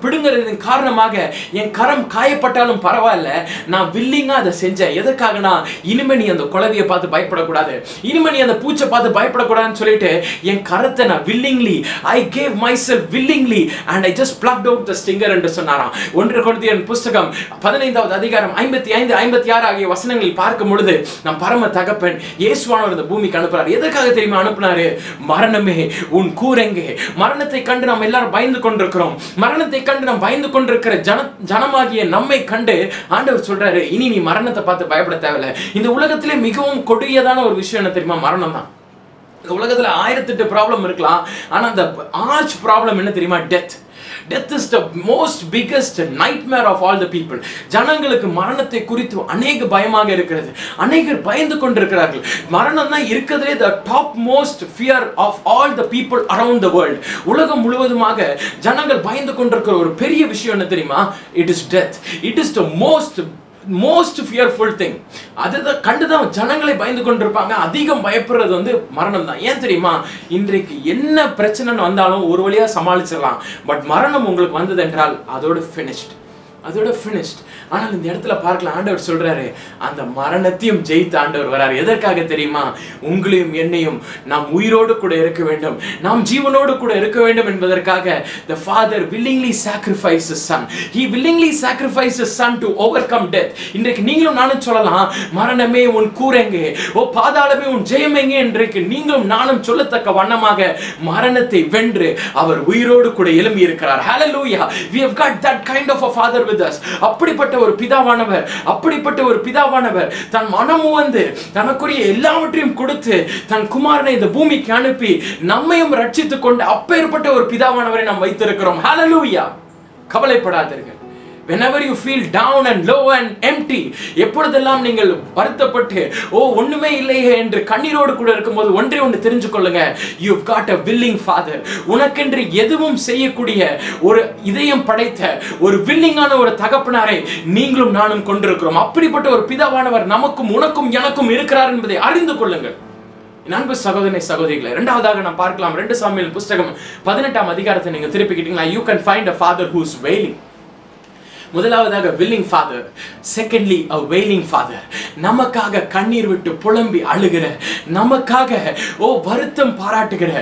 பிடுங்கிறதின் காரணமாக என் கரம் காயப்பட்டாலும் பரவாயில்ல, நான் வில்லிங்கா அதை செஞ்சேன். எதற்காகனா இனிமே நீ அந்த குழவியை பார்த்து பயப்படக்கூடாது, இனிமே நீ அந்த பூச்சை பார்த்து பயப்படக்கூடாதுன்னு சொல்லிட்டு என் கரத்தை நான் willingly, I gave myself willingly and I just plucked out the stinger என்று சொன்னாராம். 1 கொரிந்தியர் புத்தகம் 15வது அதிகாரம் 55 56 ஆகிய வசனங்களில் பார்க்கும் பொழுது நம் பரம தகப்பன் இயேசுவானவர் இந்த பூமிக்கு அனுப்புறார். எதற்காக தெரியுமா அனுப்புனாரு? மரணமே உன் கூரெங்கே? மரணத்தை கண்டு நாம் எல்லாரும் பயந்து கொண்டிருக்கிறோம். மரணத்தை கண்டு நாம் பயந்து கொண்டிருக்கிற ஜனமாகிய நம்மை கண்டு ஆண்டவர் சொல்றாரு, இனி நீ மரணத்தை பார்த்து பயப்பட தேவையில்லை. இந்த உலகத்திலே மிகவும் கொடியதான ஒரு விஷயம் என்ன தெரியுமா? மரணம் தான். இந்த உலகத்துல 1008 ப்ராப்ளம் இருக்கலாம், ஆனா அந்த ஆர்ச் ப்ராப்ளம் என்ன தெரியுமா? Death. Death is the most biggest nightmare of all the people. ஜனங்களுக்கு மரணத்தை குறித்து அநேக பயமாக இருக்கிறது. அநேகர் பயந்து கொண்டிருக்கிறார்கள். மரணம் தான் இருக்கிறதுலே the top most fear of all the people around the world. உலகம் முழுவதுமாக ஜனங்கள் பயந்து கொண்டிருக்கிற ஒரு பெரிய விஷயம் என்ன தெரியுமா? It is death. It is the most fearful thing. அதுதான் கண்டுதான் ஜனங்களை பயந்து கொண்டிருப்பாங்க. அதிகம் பயப்படுறது வந்து மரணம் தான். ஏன் தெரியுமா? இன்றைக்கு என்ன பிரச்சனை வந்தாலும் ஒரு வழியா சமாளிச்சிடலாம். பட் மரணம் உங்களுக்கு வந்தது என்றால் அதோட finished. ஆனால் இந்த இடத்துல பார்க்கலாம், ஆண்டவர் சொல்றாரு, அந்த மரணத்தையும் ஜெயித்த ஆண்டவர் வராரு. எதற்காக தெரியுமா? உங்களையும் என்னையும் நாம் உயிரோடு கூட இருக்க வேண்டும், நாம் ஜீவனோடு கூட இருக்க வேண்டும் என்பதற்காக the father willingly sacrificed his son. He willingly sacrificed his son to overcome death. இன்றைக்கு நீங்களும் நானும் சொல்லலாம், மரணமே உன் கூரெங்கே, பாதாளமே உன் ஜெயமெங்கே. இன்றைக்கு நீங்களும் நானும் சொல்லத்தக்க வண்ணமாக மரணத்தை வென்று அவர் உயிரோடு கூட எழும்பி இருக்கிறார். Hallelujah. We have got that kind of a father with us. அப்படிப்பட்ட ஒரு பிதாவானவர் தன் மனமு வந்து தனக்குரிய எல்லாவற்றையும் கொடுத்து தன் குமாரனை இந்த பூமிக்கு அனுப்பி நம்மையும் ரட்சித்துக் கொண்டு அப்பேற்பட்ட ஒரு பிதாவானவரை நாம் வைத்திருக்கிறோம். ஹalleluya. கவலைப்படாதீர்கள். Whenever you feel down and low and empty, எப்பொழுதெல்லாம் நீங்கள் வருத்தப்பட்டு ஒண்ணுமே இல்லையே என்று கண்ணீரோடு கூட இருக்கும்போது ஒன்றே ஒன்று தெரிஞ்சு கொள்ளுங்க, you've got a willing father. உனக்கென்று எதுவும் செய்யக்கூடிய ஒரு இதயம் படைத்த ஒரு வில்லிங்கான ஒரு தகப்பனாரை நீங்களும் நானும் கொண்டிருக்கிறோம். அப்படிப்பட்ட ஒரு பிதாவானவர் நமக்கும் உனக்கும் எனக்கும் இருக்கிறார் என்பதை அறிந்து கொள்ளுங்கள். அன்பு சகோதரனை சகோதரிகளை, இரண்டாவதாக நாம் பார்க்கலாம் 2 சாமுவேல் புத்தகம் 18ஆம் அதிகாரத்தை நீங்க திருப்பிக்கிட்டீங்களா? You can find a father who is wailing. முதலாவதாக willing father, secondly a wailing father. நமக்காக கண்ணீர் விட்டு புலம்பி அழுகிற, நமக்காக வருத்தம் பாராட்டுகிற,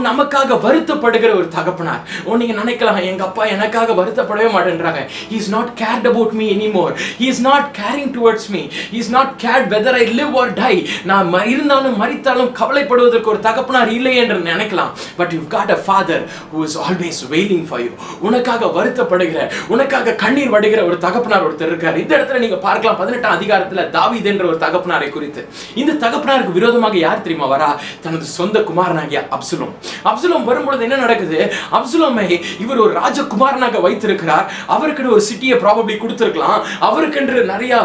நமக்காக வருத்தப்படுகிற ஒரு தகப்பனார். நீங்க நினைக்கலாம், எங்க அப்பா எனக்காக வருத்தப்படவே மாட்டேன்றாங்க. He is not cared about me anymore. He is not caring towards me. He is not cared whether I live or die. நான் இருந்தாலும் மரித்தாலும் கவலைப்படுவதற்கு ஒரு தகப்பனார் இல்லை என்று நினைக்கலாம். But you've got a father who is always wailing for you. உனக்காக வருத்தப்படுகிற, உனக்காக கண்ணீர் வடிகிற ஒரு தகப்பனார் ஒருத்தர் இருக்கார். இந்த இடத்துல நீங்க பார்க்கலாம் 18ஆம் அதிகாரத்துல தாவீது என்ற ஒரு தகப்பனாரை குறித்து. இந்த தகப்பனாருக்கு விரோதமாக யார் தெரியுமா வரா? தனது சொந்த குமாரனாகிய அப்சலோம். அப்சலோம் வரும்பொழுது என்ன நடக்குது? அப்சலோமை இவர் ஒரு ராஜகுமாரனாக வைத்திருக்கிறார். அவருக்கு ஒரு சிட்டியை ப்ராபபிலி கொடுத்திருக்கலாம், அவருக்கென்று நிறைய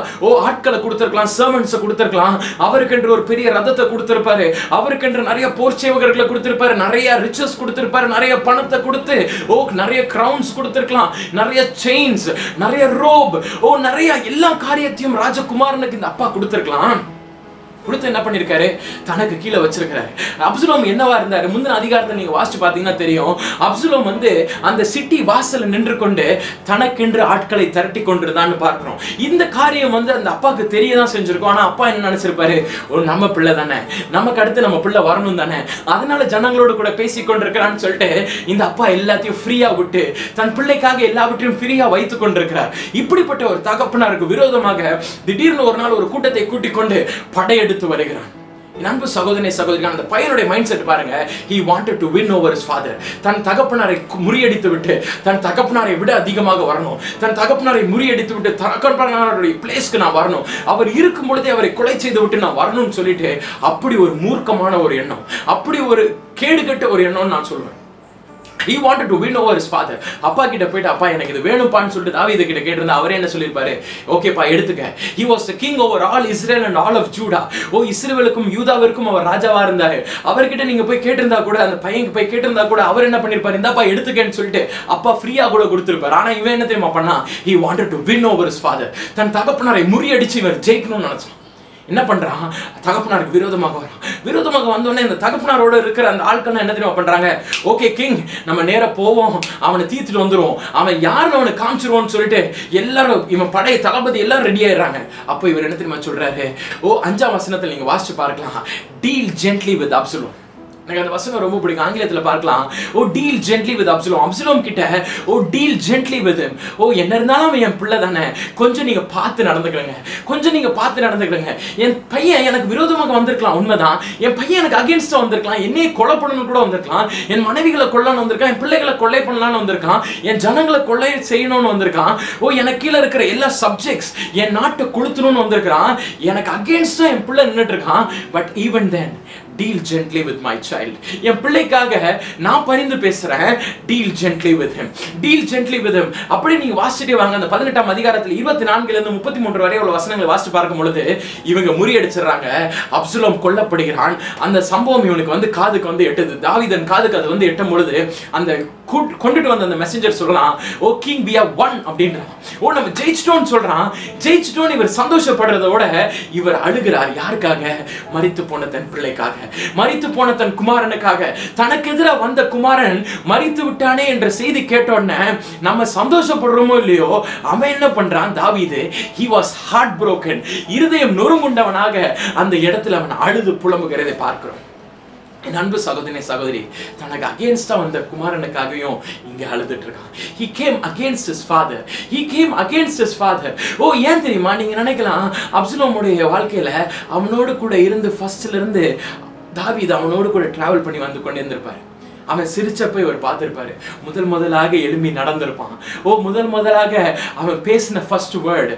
ஆட்களை கொடுத்திருக்கலாம், சர்வன்ட்ஸ் கொடுத்திருக்கலாம், அவருக்கென்று ஒரு பெரிய ரதத்தை கொடுத்திருப்பாரு, அவருக்கென்று நிறைய போர் சேவகர்களை கொடுத்திருப்பாரு, நிறைய ரிச்சஸ் கொடுத்திருப்பாரு, நிறைய பணத்தை கொடுத்து நிறைய கிரவுன்ஸ் கொடுத்திருக்கலாம், நிறைய செயின்ஸ், நிறைய ரோப், நிறைய எல்லா காரியத்தையும் ராஜகுமாரனுக்கு இந்த அப்பா கொடுத்திருக்கலாம். கொடுத்து என்ன பண்ணிருக்காரு? தனக்கு கீழே வச்சிருக்காரு. அப்சலோம் என்னவா இருந்தாரு? முந்தின அதிகாரத்தை நீங்க வாசிச்சு பாத்தீங்கன்னா தெரியும். அப்சலோம் வந்து அந்த சிட்டி வாசல்ல நின்று கொண்டு தனக்கென்று ஆட்களை திரட்டி கொண்டிருந்தான்னு பார்க்கிறோம். இந்த காரியம் வந்து அந்த அப்பாவுக்கு தெரியதான் செஞ்சிருக்கும். ஆனா அப்பா என்ன நினைச்சிருப்பாரு? நம்ம பிள்ளை தானே, நமக்கு அடுத்து நம்ம பிள்ளை வரணும் தானே, அதனால ஜனங்களோடு கூட பேசி கொண்டிருக்கிறான்னு சொல்லிட்டு இந்த அப்பா எல்லாத்தையும் ஃப்ரீயா விட்டு தன் பிள்ளைக்காக எல்லாவற்றையும் ஃப்ரீயா வைத்துக் கொண்டிருக்கிறார். இப்படிப்பட்ட ஒரு தகப்பனாருக்கு விரோதமாக திடீர்னு ஒரு நாள் ஒரு கூட்டத்தை கூட்டிக் கொண்டு படையெடுத்து வருகிறான். அன்பு சகோதரனே சகோதரி, அந்த பையனுடைய மைண்ட் செட் பாருங்க. he wanted to win over his father. தன் தகப்பனாரை முறியடித்து விட்டு தன் தகப்பனாரை விட அதிகமாக வரணும், தன் தகப்பனாரை முறியடித்து விட்டு தகப்பனாருடைய பிளேஸ்க்கு நான் வரணும், அவர் இருக்கும் பொழுதே அவரை கொலை செய்து விட்டு நான் வரணும்னு சொல்லிட்டு அப்படி ஒரு மூர்க்கமான ஒரு எண்ணம், அப்படி ஒரு கேடுகட்ட ஒரு எண்ணம்னு நான் சொல்லுவேன். He wanted to win over his father. அப்பா கிட்ட போயிட்டு அப்பா எனக்கு இது வேணும்பான்னு சொல்லிட்டு தாவீது கிட்ட கேட்டிருந்தா அவரே என்ன சொல்லிருப்பாரு? ஓகேப்பா எடுத்துக்க. He was the king over all Israel and all of Judah. இஸ்ரவேலுக்கும் யூதாவிற்கும் அவர் ராஜாவா இருந்தாரு. அவர்கிட்ட நீங்க போய் கேட்டிருந்தா கூட, அந்த பையனுக்கு போய் கேட்டிருந்தா கூட அவர் என்ன பண்ணிருப்பாரு? இந்தாப்பா எடுத்துக்கன்னு சொல்லிட்டு அப்பா ஃப்ரீயா கூட கொடுத்திருப்பாரு. ஆனா இவன் என்ன தெரியுமா பண்ணா? He wanted to win over his father. தன் தகப்பனாரை முறியடிச்சு இவர் ஜெயிக்கணும்னு நினைச்சான். என்ன பண்றான்? தகப்பனாருக்கு விரோதமாக வரான். விரோதமாக வந்தோடனே இந்த தகப்பனாரோட இருக்கிற அந்த ஆட்கள் என்ன தெரியுமா பண்றாங்க? ஓகே கிங், நம்ம நேரா போவோம், அவனை தீர்த்துட்டு வந்துருவோம், அவன் யாருன்னு அவனை காமிச்சிருவோம்னு சொல்லிட்டு எல்லாரும் இவன் படை தளபதி எல்லாம் ரெடி ஆயிடுறாங்க. அப்போ இவர் என்ன தெரியுமா சொல்றாரு? 5ஆம் வசனத்துல நீங்க வாசிச்சு பார்க்கலாம். Deal gently with Absalom. எனக்கு அந்த வசனம் ரொம்ப பிடிக்கும். ஆங்கிலத்துல பார்க்கலாம். Deal gently with Absalom. Absalom கிட்ட டீல் ஜென்ட்லி வித் ஹிம். என்ன இருந்தாலும் அவன் என் பிள்ளை தானே, கொஞ்சம் நீங்க பார்த்து நடந்துக்கிறங்க, கொஞ்சம் நீங்க பார்த்து நடந்துக்கிறங்க. என் பையன் எனக்கு விரோதமாக வந்திருக்கலாம், உண்மைதான். என் பையன் எனக்கு அகேன்ஸ்டா வந்திருக்கலாம், என்னையே கொலை பண்ணணும் கூட வந்திருக்கலாம், என் மனைவிகளை கொல்லணும் வந்திருக்கான், என் பிள்ளைகளை கொள்ளை பண்ணலாம்னு வந்திருக்கான், என் ஜனங்களை கொள்ளை செய்யணும்னு வந்திருக்கான், எனக்கு கீழே இருக்கிற எல்லா சப்ஜெக்ட்ஸ் என் நாட்டை கொளுத்தணும்னு வந்திருக்கான், எனக்கு அகேன்ஸ்டா என் பிள்ளை நின்றுட்டு இருக்கான். But even then deal gently with my child. என் பிள்ளைக்காக நான் பரிந்து பேசுறேன். deal gently with him. deal gently with him. அப்படி நீங்க வாசிச்சிட்டே வாங்க. அந்த 18ஆம் அதிகாரத்துல 24ல இருந்து 33 வரை உள்ள வசனங்களை வாசிச்சு பார்க்கும் பொழுது இவங்க முறியடிச்சிடறாங்க. அப்சலோம் கொல்லப்படுகிறான். அந்த சம்பவம் இவனுக்கு வந்து காதுக்கு வந்து எட்டுது. தாவீதன் காதுக்கு அது வந்து எட்டும் பொழுது அந்த கொண்டுட்டு வந்த அந்த மெசஞ்சர் சொல்றான், ஓ கிங் we have won அப்படின்றான். நம்ம ஜெயிச்சிட்டோம்னு சொல்றான். ஜெயிச்சிட்டோம்னு இவர் சந்தோஷப்படுறதோட இவர் அழுகிறார். யாருக்காக? மரித்து போன தன் பிள்ளைக்காக, மரித்து போன தன் குமாரனுக்காக. தனக்கு எதிராக வந்த குமாரன் மரித்து விட்டானே என்ற செய்தி கேட்ட உடனே நம்ம சந்தோஷப்படுறோமோ இல்லையோ, அவன் என்ன பண்றான்? தாவீது he was heartbroken. இருதயம் நொறுங்குண்டவனாக அந்த இடத்துல அவன் அழுது புலம்புகிறதை பார்க்கிறோம். என் அன்பு சகோதரனே சகோதரி, தனக்கு அகேன்ஸ்டா வந்த குமாரனுக்காகவும் இங்க அழுதுட்டு இருக்கான். he came against his father. he came against his father. ஏன் தெரியுமா? நீங்க நினைக்கலாம் அப்சலோமுடைய வாழ்க்கையில அவனோடு கூட இருந்து ஃபர்ஸ்ட்ல இருந்து தாவீது அவனோடு கூட டிராவல் பண்ணி வந்து கொண்டு இருந்திருப்பாரு. அவன் சிரிச்சப்ப இவர் பார்த்திருப்பாரு. முதலாக எழும்பி நடந்திருப்பான். முதலாக அவன் பேசின ஃபர்ஸ்ட் வேர்டு,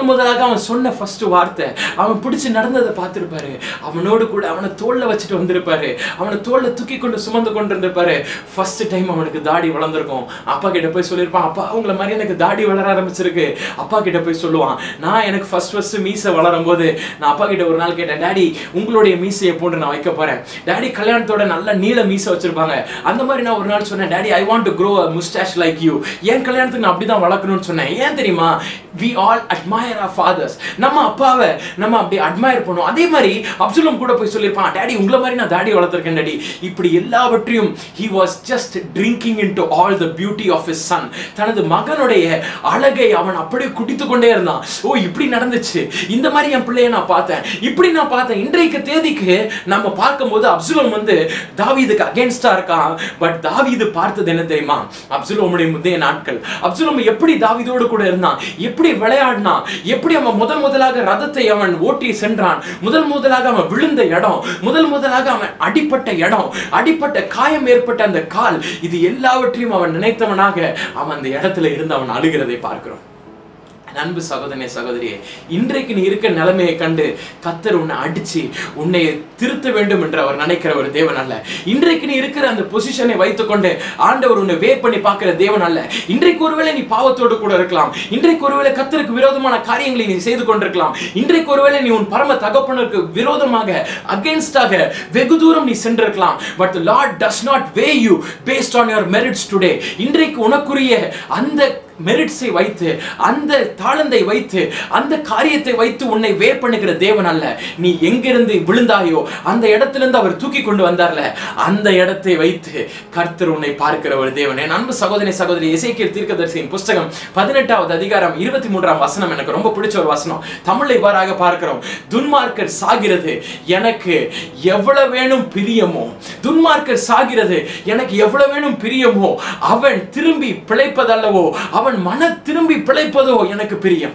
முதலாக அவன் சொன்ன ஃபர்ஸ்ட் வார்த்தை, அவன் பிடிச்சு நடந்ததை பார்த்திருப்பாரு. அவனோடு கூட அவனை தோல்ல வச்சுட்டு வந்திருப்பாரு. அவனை தோல்ல தூக்கி கொண்டு சுமந்து கொண்டு இருந்திருப்பாரு. ஃபர்ஸ்ட் டைம் அவனுக்கு தாடி வளர்ந்துருக்கும். அப்பா கிட்ட போய் சொல்லியிருப்பான், அப்பா உங்களை மாதிரி எனக்கு தாடி வளர ஆரம்பிச்சிருக்கு. அப்பா கிட்ட போய் சொல்லுவான், நான் எனக்கு ஃபர்ஸ்ட் மீசை வளரும் போது நான் அப்பா கிட்ட ஒரு நாள் கேட்டேன், டாடி உங்களுடைய மீசையை போட்டு நான் வைக்க போறேன். டாடி கல்யாணத்தோட நல்ல நீள மீசை வச்சிருப்பாங்க. அந்த மாதிரி நான் ஒரு நாள் சொன்னேன், daddy I want to grow a mustache like you. என் கல்யாணத்துக்கு நான் அப்படிதான் வளர்க்கணும்னு சொன்னேன். ஏன் தெரியுமா? we all admire our fathers. நம்ம அப்பாவை நம்ம அப்படி அட்மையர் பண்ணுவோம். அதே மாதிரி அப்சலோம் கூட போய் சொல்லியிருப்பான், டாடி உங்களை மாதிரி நான் தாடி வளர்த்திருக்கேன் டாடி. இப்படி எல்லாவற்றையும் he was just drinking into all the beauty of his son. தனது மகனுடைய அழகை அவன் அப்படியே குடித்து கொண்டே இருந்தான். இப்படி நடந்துச்சு, இந்த மாதிரி என் பிள்ளைய நான் பார்த்தேன், இப்படி நான் பார்த்தேன். இன்றைக்கு தேதிக்கு நம்ம பார்க்கும்போது அப்சலோம் வந்து தாவீதுக்கு அகேன்ஸ்டா இருக்கான். பட் தாவீது பார்த்தது என்ன தெரியுமா? அப்சலோமுடைய முந்தைய நாட்கள், அப்சலோம் எப்படி தாவீதோடு கூட இருந்தான், எப்படி விளையாடினான், எப்படி அவன் முதலாக ரதத்தை அவன் ஓட்டி சென்றான், முதலாக அவன் விழுந்த இடம், முதலாக அவன் அடிப்பட்ட இடம், அடிப்பட்ட காயம் ஏற்பட்ட அந்த கால், இது எல்லாவற்றையும் அவன் நினைத்தவனாக அவன் அந்த இடத்துல இருந்து அவன் அழுகிறதை பார்க்கிறோம். அன்பு சகோதரனே சகோதரியே, இன்றைக்கு நீ இருக்க நிலைமையை கண்டு கர்த்தர் உன்னை அடிச்சு உன்னை திருத்த வேண்டும் என்று அவர் நினைக்கிற ஒரு தேவன் அல்ல. இன்றைக்கு நீ இருக்கிற அந்த பொசிஷனை வைத்துக்கொண்டு ஆண்டவர் உன்னை வேட் பண்ணி பார்க்கிற தேவன் அல்ல. இன்றைக்கு ஒருவேளை நீ பாவத்தோடு கூட இருக்கலாம். இன்றைக்கு ஒருவேளை கர்த்தருக்கு விரோதமான காரியங்களை நீ செய்து கொண்டிருக்கலாம். இன்றைக்கு ஒருவேளை நீ உன் பரம தகப்பனுக்கு விரோதமாக அகேன்ஸ்டாக வெகு தூரம் நீ சென்றிருக்கலாம். But the Lord does not weigh you based on your merits today. இன்றைக்கு உனக்குரிய அந்த மெரிட்ஸை வைத்து, அந்த தாளந்தை வைத்து, அந்த காரியத்தை வைத்து உன்னை வேர் பண்ணுகிற தேவன் அல்ல. நீ எங்கிருந்து விழுந்தாயோ அந்த இடத்திலிருந்து அவர் தூக்கி கொண்டு வந்தார்ல, அந்த இடத்தை வைத்து கர்த்தர் உன்னை பார்க்கிற ஒரு தேவன். என் அன்பு சகோதரனே சகோதரி, எசேக்கியேல் தீர்க்கதரிசியின் புஸ்தகம் 18வது அதிகாரம் 23ஆம் வசனம் எனக்கு ரொம்ப பிடிச்ச ஒரு வசனம். தமிழ்ல இவ்வாறாக பார்க்கிறோம், துன்மார்க்கர் சாகிறது எனக்கு எவ்வளவு வேணும் பிரியமோ, துன்மார்க்கர் சாகிறது எனக்கு எவ்வளவு வேணும் பிரியமோ, அவன் திரும்பி பிழைப்பதல்லவோ, அவன் மன திரும்பி பிழைப்பதோ எனக்கு பிரியம்.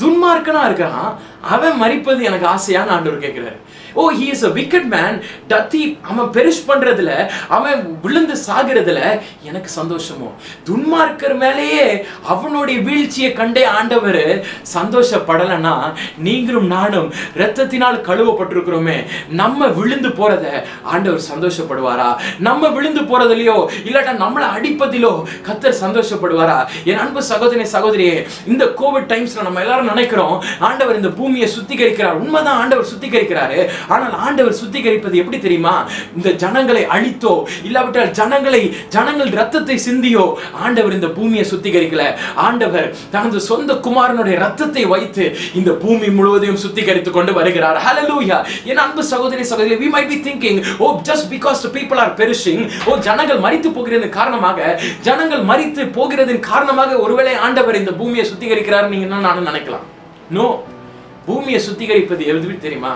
துன்மார்க்கர் துன்மார்க்கனா இருக்கிறான், அவன் மரிப்பது எனக்கு ஆசையான்னு ஆண்டவர் கேட்கிறாரு. ஓ, he is a wicked man, அவன் பெரிஷ் பண்றதுல, அவன் விழுந்து சாகிறதுல எனக்கு சந்தோஷமோ? துன்மார்க்கர் மேலேயே அவனுடைய வீழ்ச்சியை கண்டே ஆண்டவர் சந்தோஷப்படலைன்னா நீங்களும் நானும் இரத்தத்தினால் கழுவப்பட்டிருக்கிறோமே, நம்ம விழுந்து போறத ஆண்டவர் சந்தோஷப்படுவாரா? நம்ம விழுந்து போறதுலயோ இல்லாட்டா நம்மளை அடிப்பதிலோ கர்த்தர் சந்தோஷப்படுவாரா? என் அன்பு சகோதரி சகோதரியே, இந்த கோவிட் டைம்ஸ்ல நம்ம எல்லாரும் நினைக்கிறோம் ஆண்டவர் இந்த பூமியை சுத்திகரிக்கிறார். உண்மைதான், ஆண்டவர் சுத்திகரிக்கிறாரு. ஆனால் ஆண்டவர் சுத்திகரிப்பது எப்படி தெரியுமா? இந்த ஜனங்களை அழித்தோ இல்லாவிட்டால் ஜனங்கள் ரத்தத்தை சிந்தியோ ஆண்டவர் இந்த பூமியை சுத்திகரிக்கல. ஆண்டவர் தனது சொந்த குமாரனுடைய ரத்தத்தை வைத்து இந்த பூமி முழுவதையும் சுத்திகரித்துக் கொண்டு வருகிறார். ஹல்லேலூயா. என் அன்பு சகோதரி சகோதரி, we might be thinking, oh, just because the people are perishing, ஜனங்கள் மரித்து போகிறதன் காரணமாக ஒருவேளை ஆண்டவர் இந்த பூமியை சுத்திகரிக்கிறார் நீங்க நானும் நினைக்கலாம். நோ, பூமியை சுத்திகரிப்பது எப்படி தெரியுமா?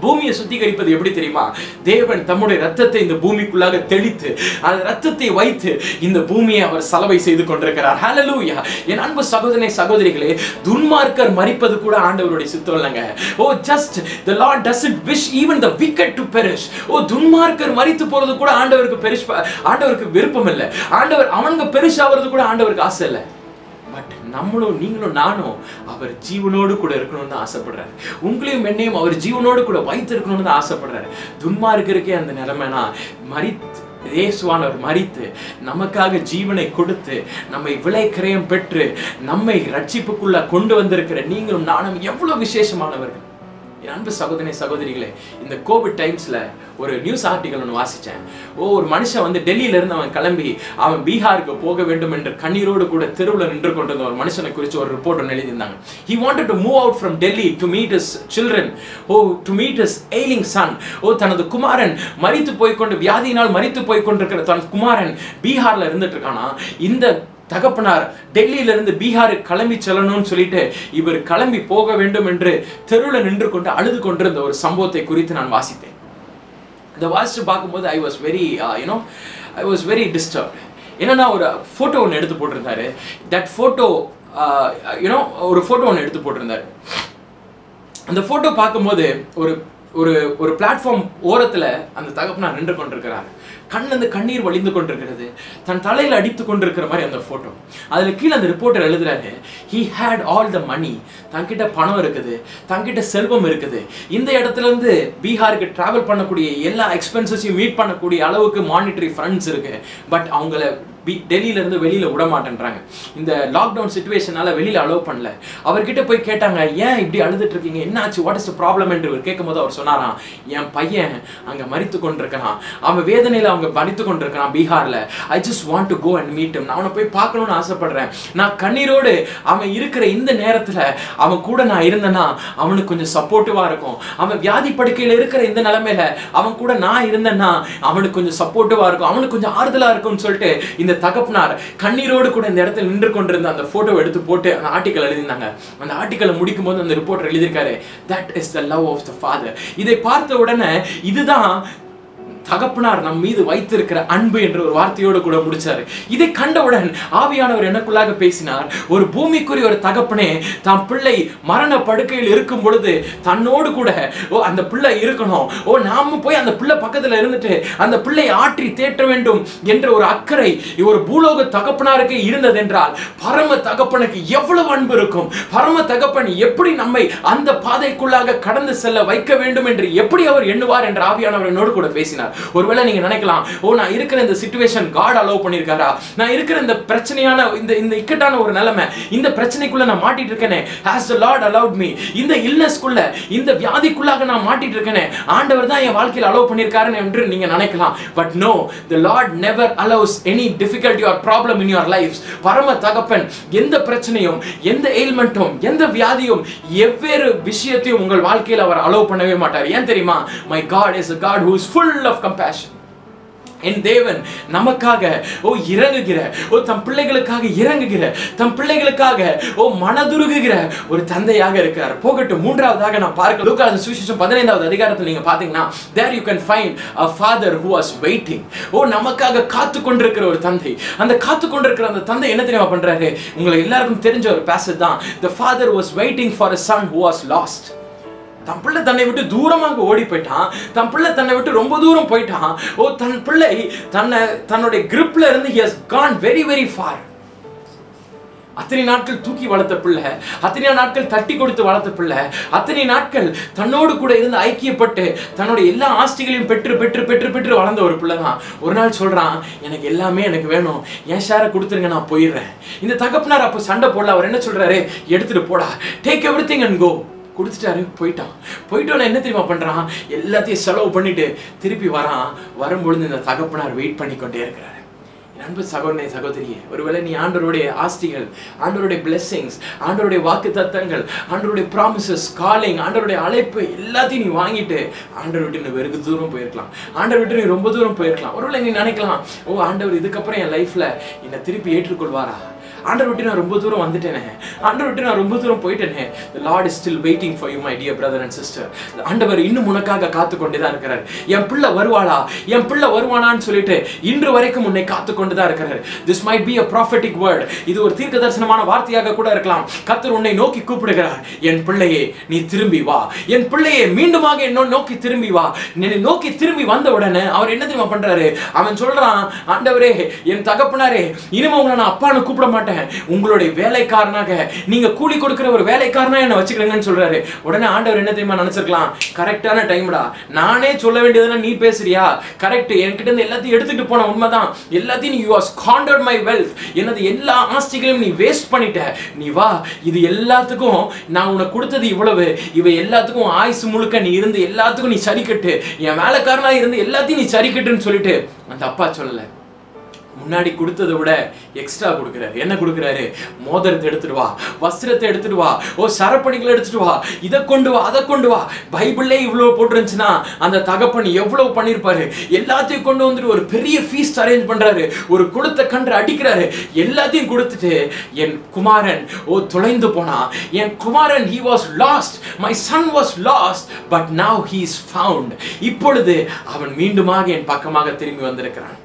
பூமியை சுத்திகரிப்பது எப்படி தெரியுமா? தேவன் தம்முடைய ரத்தத்தை இந்த பூமிக்குள்ளாக தெளித்து அந்த ரத்தத்தை வைத்து இந்த பூமியை அவர் சலவை செய்து கொண்டிருக்கிறார். ஹல்லேலூயா. என் அன்பு சகோதரனே சகோதரிகளே, துன்மார்க்கர் மரிப்பது கூட ஆண்டவருடைய சித்தம் இல்லைங்க. Oh, just the Lord doesn't wish even the wicked to perish. Oh, துன்மார்க்கர் மரித்து போறது கூட ஆண்டவருக்கு விருப்பம் இல்லை. அவனுங்க பெரிஷ் ஆகிறது கூட ஆண்டவருக்கு ஆசை இல்லை. பட் நீங்களும் நானும் அவர் ஜீவனோடு கூட இருக்கணும்னு தான் ஆசைப்படுறாரு. உங்களையும் என்னையும் அவர் ஜீவனோடு கூட வைத்து இருக்கணும்னு தான் ஆசைப்படுறாரு. துன்மார்க்கருக்கே அந்த நிலைமைனா இயேசுவானவர் மரித்து நமக்காக ஜீவனை கொடுத்து நம்மை விலைக்கிரயம் பெற்று நம்மை ரட்சிப்புக்குள்ள கொண்டு வந்திருக்கிற நீங்களும் நானும் எவ்வளவு விசேஷமானவர்கள். என் அன்பு சகோதரி சகோதரிகளே, இந்த கோவிட் டைம்ஸ்ல ஒரு நியூஸ் ஆர்டிகல் ஒன்று வாசிச்சேன். ஒரு மனுஷன் டெல்லியில இருந்து அவன் கிளம்பி அவன் பீகாருக்கு போக வேண்டும் என்று கண்ணீரோடு கூட தெருவில் நின்று கொண்டிருந்த ஒரு மனுஷனை குறித்து ஒரு ரிப்போர்ட் ஒன்று எழுதியிருந்தாங்க. He wanted to move out from Delhi to meet his children, to meet his ailing son. தனது குமாரன் மரித்து போய்கொண்டு வியாதியினால் மரித்து போய்கொண்டிருக்கிற தன் குமாரன் பீகார்ல இருந்துட்டு இருக்கானா. இந்த தகப்பனார் டெல்லியிலிருந்து பீகாருக்கு கிளம்பி செல்லணும்னு சொல்லிட்டு இவர் கிளம்பி போக வேண்டும் என்று தெருவில் நின்று கொண்டு அழுது கொண்டிருந்த ஒரு சம்பவத்தை குறித்து நான் வாசித்தேன். இந்த வாசிச்சு பார்க்கும்போது I was very disturbed. என்னன்னா ஒரு போட்டோ ஒன்று எடுத்து போட்டிருந்தாரு. தட் போட்டோ ஒரு போட்டோ ஒன்று எடுத்து போட்டிருந்தாரு. அந்த போட்டோ பார்க்கும்போது ஒரு பிளாட்ஃபார்ம் ஓரத்துல அந்த தகப்பனார் நின்று கொண்டிருக்கிறார். கண்ணீர் வழிந்து கொண்டிருக்கிறது. தன் தலையில அடித்து கொண்டிருக்கிற மாதிரி அந்த போட்டோ. அதுல கீழே அந்த ரிப்போர்ட்டர் எழுதுறாரு, he had all the money. தன்கிட்ட பணம் இருக்குது, தன்கிட்ட செல்வம் இருக்குது. இந்த இடத்துல இருந்து பீகாருக்கு டிராவல் பண்ணக்கூடிய எல்லா எக்ஸ்பென்சஸையும் மீட் பண்ணக்கூடிய அளவுக்கு மானிட்டரி ஃபண்ட்ஸ் இருக்கு. பட் அவங்கள டெல்லியில இருந்து வெளியில விட மாட்டேன்றாங்க. இந்த லாக்டவுன் சிச்சுவேஷனால வெளியில அலோவ் பண்ணல. அவர்கிட்ட போய் கேட்டாங்க, ஏன் இப்படி அழுதுட்டு இருக்கீங்க, என்னாச்சு, வாட் இஸ் த ப்ராப்ளம் என்று கேட்கும்போது அவர் சொன்னாராம், என் பையன் அங்க மரித்து கொண்டிருக்கிறான், அவன் வேதனையில அவங்க மரித்து கொண்டிருக்கிறான் பீகார்ல. I just want to go and meet him. நான் அவனை போய் பார்க்கணும்னு ஆசைப்படுறேன். நான் கண்ணீரோடு அவன் இருக்கிற இந்த நேரத்துல அவன் கூட நான் இருந்தேன்னா அவனுக்கு கொஞ்சம் சப்போர்ட்டிவா இருக்கும். அவன் வியாதி படுக்கையில இருக்கிற இந்த நிலைமையில அவன் கூட நான் இருந்தேன்னா அவனுக்கு கொஞ்சம் சப்போர்ட்டிவா இருக்கும், அவனுக்கு கொஞ்சம் ஆறுதலா இருக்கும்னு சொல்லிட்டு இந்த தகப்பனார் கண்ணீரோடு கூட இந்த இடத்துல நின்று கொண்டிருந்த அந்த போட்டோ எடுத்து போட்டு அந்த ஆர்டிக்கல் எழுதினாங்க. அந்த ஆர்டிக்கலை முடிக்கும் போது அந்த ரிப்போர்ட்டர் எழுதியிருக்காரு, that is the love of the father. இதை பார்த்த உடனே இதுதான் தகப்பனார் நம் மீது வைத்திருக்கிற அன்பு என்ற ஒரு வார்த்தையோடு கூட முடிச்சாரு. இதை கண்டவுடன் ஆவியானவர் எனக்குள்ளாக பேசினார், ஒரு பூமிக்குரிய ஒரு தகப்பனே தன் பிள்ளை மரண படுக்கையில் இருக்கும் பொழுது தன்னோடு கூட அந்த பிள்ளை இருக்கணும், நாம போய் அந்த பிள்ளை பக்கத்துல இருந்துட்டு அந்த பிள்ளை ஆற்றி தேற்ற வேண்டும் என்ற ஒரு அக்கறை ஒரு பூலோக தகப்பனாருக்கு இருந்தது என்றால் பரம தகப்பனுக்கு எவ்வளவு அன்பு இருக்கும். பரம தகப்பன் எப்படி நம்மை அந்த பாதைக்குள்ளாக கடந்து செல்ல வைக்க வேண்டும் என்று எப்படி அவர் எண்ணுவார் என்ற ஆவியானவர் என்னோடு கூட பேசினார். ஒருவேளை நீங்க நினைக்கலாம், நான் இருக்கிற இந்த சிச்சுவேஷன் காட் அலோவ் பண்ணிருக்காரா, நான் இருக்கிற இந்த பிரச்சனையான இந்த இக்கட்டான ஒரு நிலைமை, இந்த பிரச்சனைக்குள்ள நான் மாட்டிட்டு இருக்கேனே, has the Lord allowed me, இந்த இல்னஸ்க்குள்ள இந்த வியாதிக்குள்ளாக நான் மாட்டிட்டு இருக்கேனே, ஆண்டவர் தான் என் வாழ்க்கையில் அலோவ் பண்ணிருக்காரு என்று நீங்க நினைக்கலாம். But no, the Lord never allows any difficulty or problem in your lives. பரம தகப்பன் எந்த பிரச்சனையும் எந்த எயில்மெண்ட்டும் எந்த வியாதியும் எவ்வேறு விஷயத்தையும் உங்கள் வாழ்க்கையில் அவர் அலோவ் பண்ணவே மாட்டார். ஏன் தெரியுமா? My God is a God who is full of compassion. என் தேவன் நமக்காக இறங்குகிற, தம் பிள்ளைகளுக்காக இறங்குகிற, தம் பிள்ளைகளுக்காக மனதுருகுகிற ஒரு தந்தையாக இருக்கிறார். போகட்டும், மூன்றாவதாக நான் பார்க்க லூக்கா சுவிசேஷம் 15வது அதிகாரத்தில் நீங்க பாத்தீங்கன்னா, there you can find a father who was waiting. நமக்காக காத்து கொண்டிருக்கிற ஒரு தந்தை. அந்த காத்து கொண்டிருக்கிற அந்த தந்தை என்ன தெரியுமா பண்றாரு? உங்களுக்கு எல்லாருக்கும் தெரிஞ்ச ஒரு passage தான். The father was waiting for a son who was lost. தன் பிள்ளை தன்னை விட்டு தூரமாக ஓடி போயிட்டான். தன் பிள்ளை தன்னை விட்டு ரொம்ப தூரம் போயிட்டான். தன் பிள்ளை தன்னுடைய கிரிப்ல இருந்து he has gone very very far. அத்தனை நாட்கள் தூக்கி வளர்த்த பிள்ளை, அத்தனை நாட்கள் தட்டி கொடுத்து வளர்த்த பிள்ளை, அத்தனை நாட்கள் தன்னோடு கூட இருந்து ஐக்கியப்பட்டு தன்னுடைய எல்லா ஆஸ்திகளையும் பெற்று பெற்று பெற்று பெற்று வளர்ந்த ஒரு பிள்ளை தான் ஒரு நாள் சொல்றான், எனக்கு எல்லாமே எனக்கு வேணும், என் ஷேரை கொடுத்துருங்க, நான் போயிடுறேன். இந்த தகப்பனார் அப்போ சண்டை போடல. அவர் என்ன சொல்றாரு? எடுத்துட்டு போடா, டேக் எவ்ரிதிங் அண்ட் கோ. கொடுத்துட்டாரு, போயிட்டோன்னு என்ன தெரியுமா பண்றான்? எல்லாத்தையும் செலவு பண்ணிட்டு திருப்பி வரான். வரும்பொழுது இந்த தகப்பனார் வெயிட் பண்ணி கொண்டே இருக்கிறார். அன்பு சகோதரனே சகோதரியே, ஒருவேளை நீ ஆண்டவருடைய ஆஸ்திகள், ஆண்டவருடைய பிளெஸிங்ஸ், ஆண்டவருடைய வாக்கு தத்தங்கள், ஆண்டவருடைய ப்ராமிசஸ், காலிங், ஆண்டவருடைய அழைப்பு எல்லாத்தையும் நீ வாங்கிட்டு ஆண்டவர் விட்டு நீ வெகு தூரம் போயிருக்கலாம். ஆண்டவர் விட்டு நீ ரொம்ப தூரம் போயிருக்கலாம். ஒருவேளை நீ நினைக்கலாம், ஆண்டவர் இதுக்கப்புறம் என் லைஃப்ல என்னை திருப்பி ஏற்றுக்கொள்வாரா? ஆண்டவர் விட்டு நான் ரொம்ப தூரம் வந்துட்டேனே, ஆண்டவர் விட்டு நான் ரொம்ப தூரம் போயிட்டேனே. The Lord is still waiting for you, my dear brother and sister. ஆண்டவர் இன்னும் உனக்காக காத்து கொண்டே தான் இருக்கிறார். என் பிள்ளை வருவாளா, என் பிள்ளை வருவானான்னு சொல்லிட்டு இன்று வரைக்கும் உன்னை காத்து கொண்டு தான் இருக்கிறார். This might be a prophetic word. இது ஒரு தீர்க்க தரிசனமான வார்த்தையாக கூட இருக்கலாம். கர்த்தர் உன்னை நோக்கி கூப்பிடுகிறார், என் பிள்ளையே நீ திரும்பி வா, என் பிள்ளையே மீண்டுமாக என்னோட நோக்கி திரும்பி வா. என்னை நோக்கி திரும்பி வந்த உடனே அவர் என்ன தெரியுமா பண்றாரு? அவன் சொல்றான், ஆண்டவரே, என் தகப்பனாரே, இனிமே உங்களை நான் அப்பான்னு கூப்பிட மாட்டேன், உங்களுடைய வேலைக்காரனாக, நீங்க கூலி கொடுக்கிற ஒரு வேலைக்காரனா என்ன வச்சுக்கிறீங்கன்னு சொல்றாரு. உடனே ஆண்டவர் என்ன தெரியுமா நினைச்சிருக்கலாம்? கரெக்டான டைம்டா, நானே சொல்ல வேண்டியதுன்னா நீ பேசுறியா? கரெக்ட், என்கிட்ட இருந்து எல்லாத்தையும் எடுத்துட்டு போன உண்மைதான், எல்லாத்தையும் you have squandered my wealth, எனது எல்லா ஆஸ்திகளையும் நீ வேஸ்ட் பண்ணிட்ட, நீ வா, இது எல்லாத்துக்கும் நான் உனக்கு கொடுத்தது இவ்வளவு, இவை எல்லாத்துக்கும் ஆயுசு முழுக்க நீ இருந்து எல்லாத்துக்கும் நீ சரிக்கட்டு, என் வேலைக்காரனா இருந்து எல்லாத்தையும் நீ சரிக்கட்டுன்னு சொல்லிட்டு அந்த அப்பா சொல்லல, முன்னாடி கொடுத்ததை விட எக்ஸ்ட்ரா கொடுக்கிறாரு. என்ன கொடுக்கிறாரு? மோதிரத்தை எடுத்துட்டு வா, வஸ்திரத்தை எடுத்துட்டு வா, சரப்பணிகளை எடுத்துட்டு வா, இதை கொண்டு வா, அதை கொண்டு வா. பைபிள்லே இவ்வளவு போட்டுருந்துச்சுன்னா அந்த தகப்பன் எவ்வளவு பண்ணிருப்பாரு. எல்லாத்தையும் கொண்டு வந்துட்டு ஒரு பெரிய ஃபீஸ்ட் அரேஞ்ச் பண்றாரு, ஒரு குளத்தை கன்று அடிக்கிறாரு. எல்லாத்தையும் கொடுத்துட்டு என் குமாரன் தொலைந்து போனா, என் குமாரன் he was lost, my son was lost but now he is found. இப்பொழுது அவன் மீண்டுமாக என் பக்கமாக திரும்பி வந்திருக்கிறான்.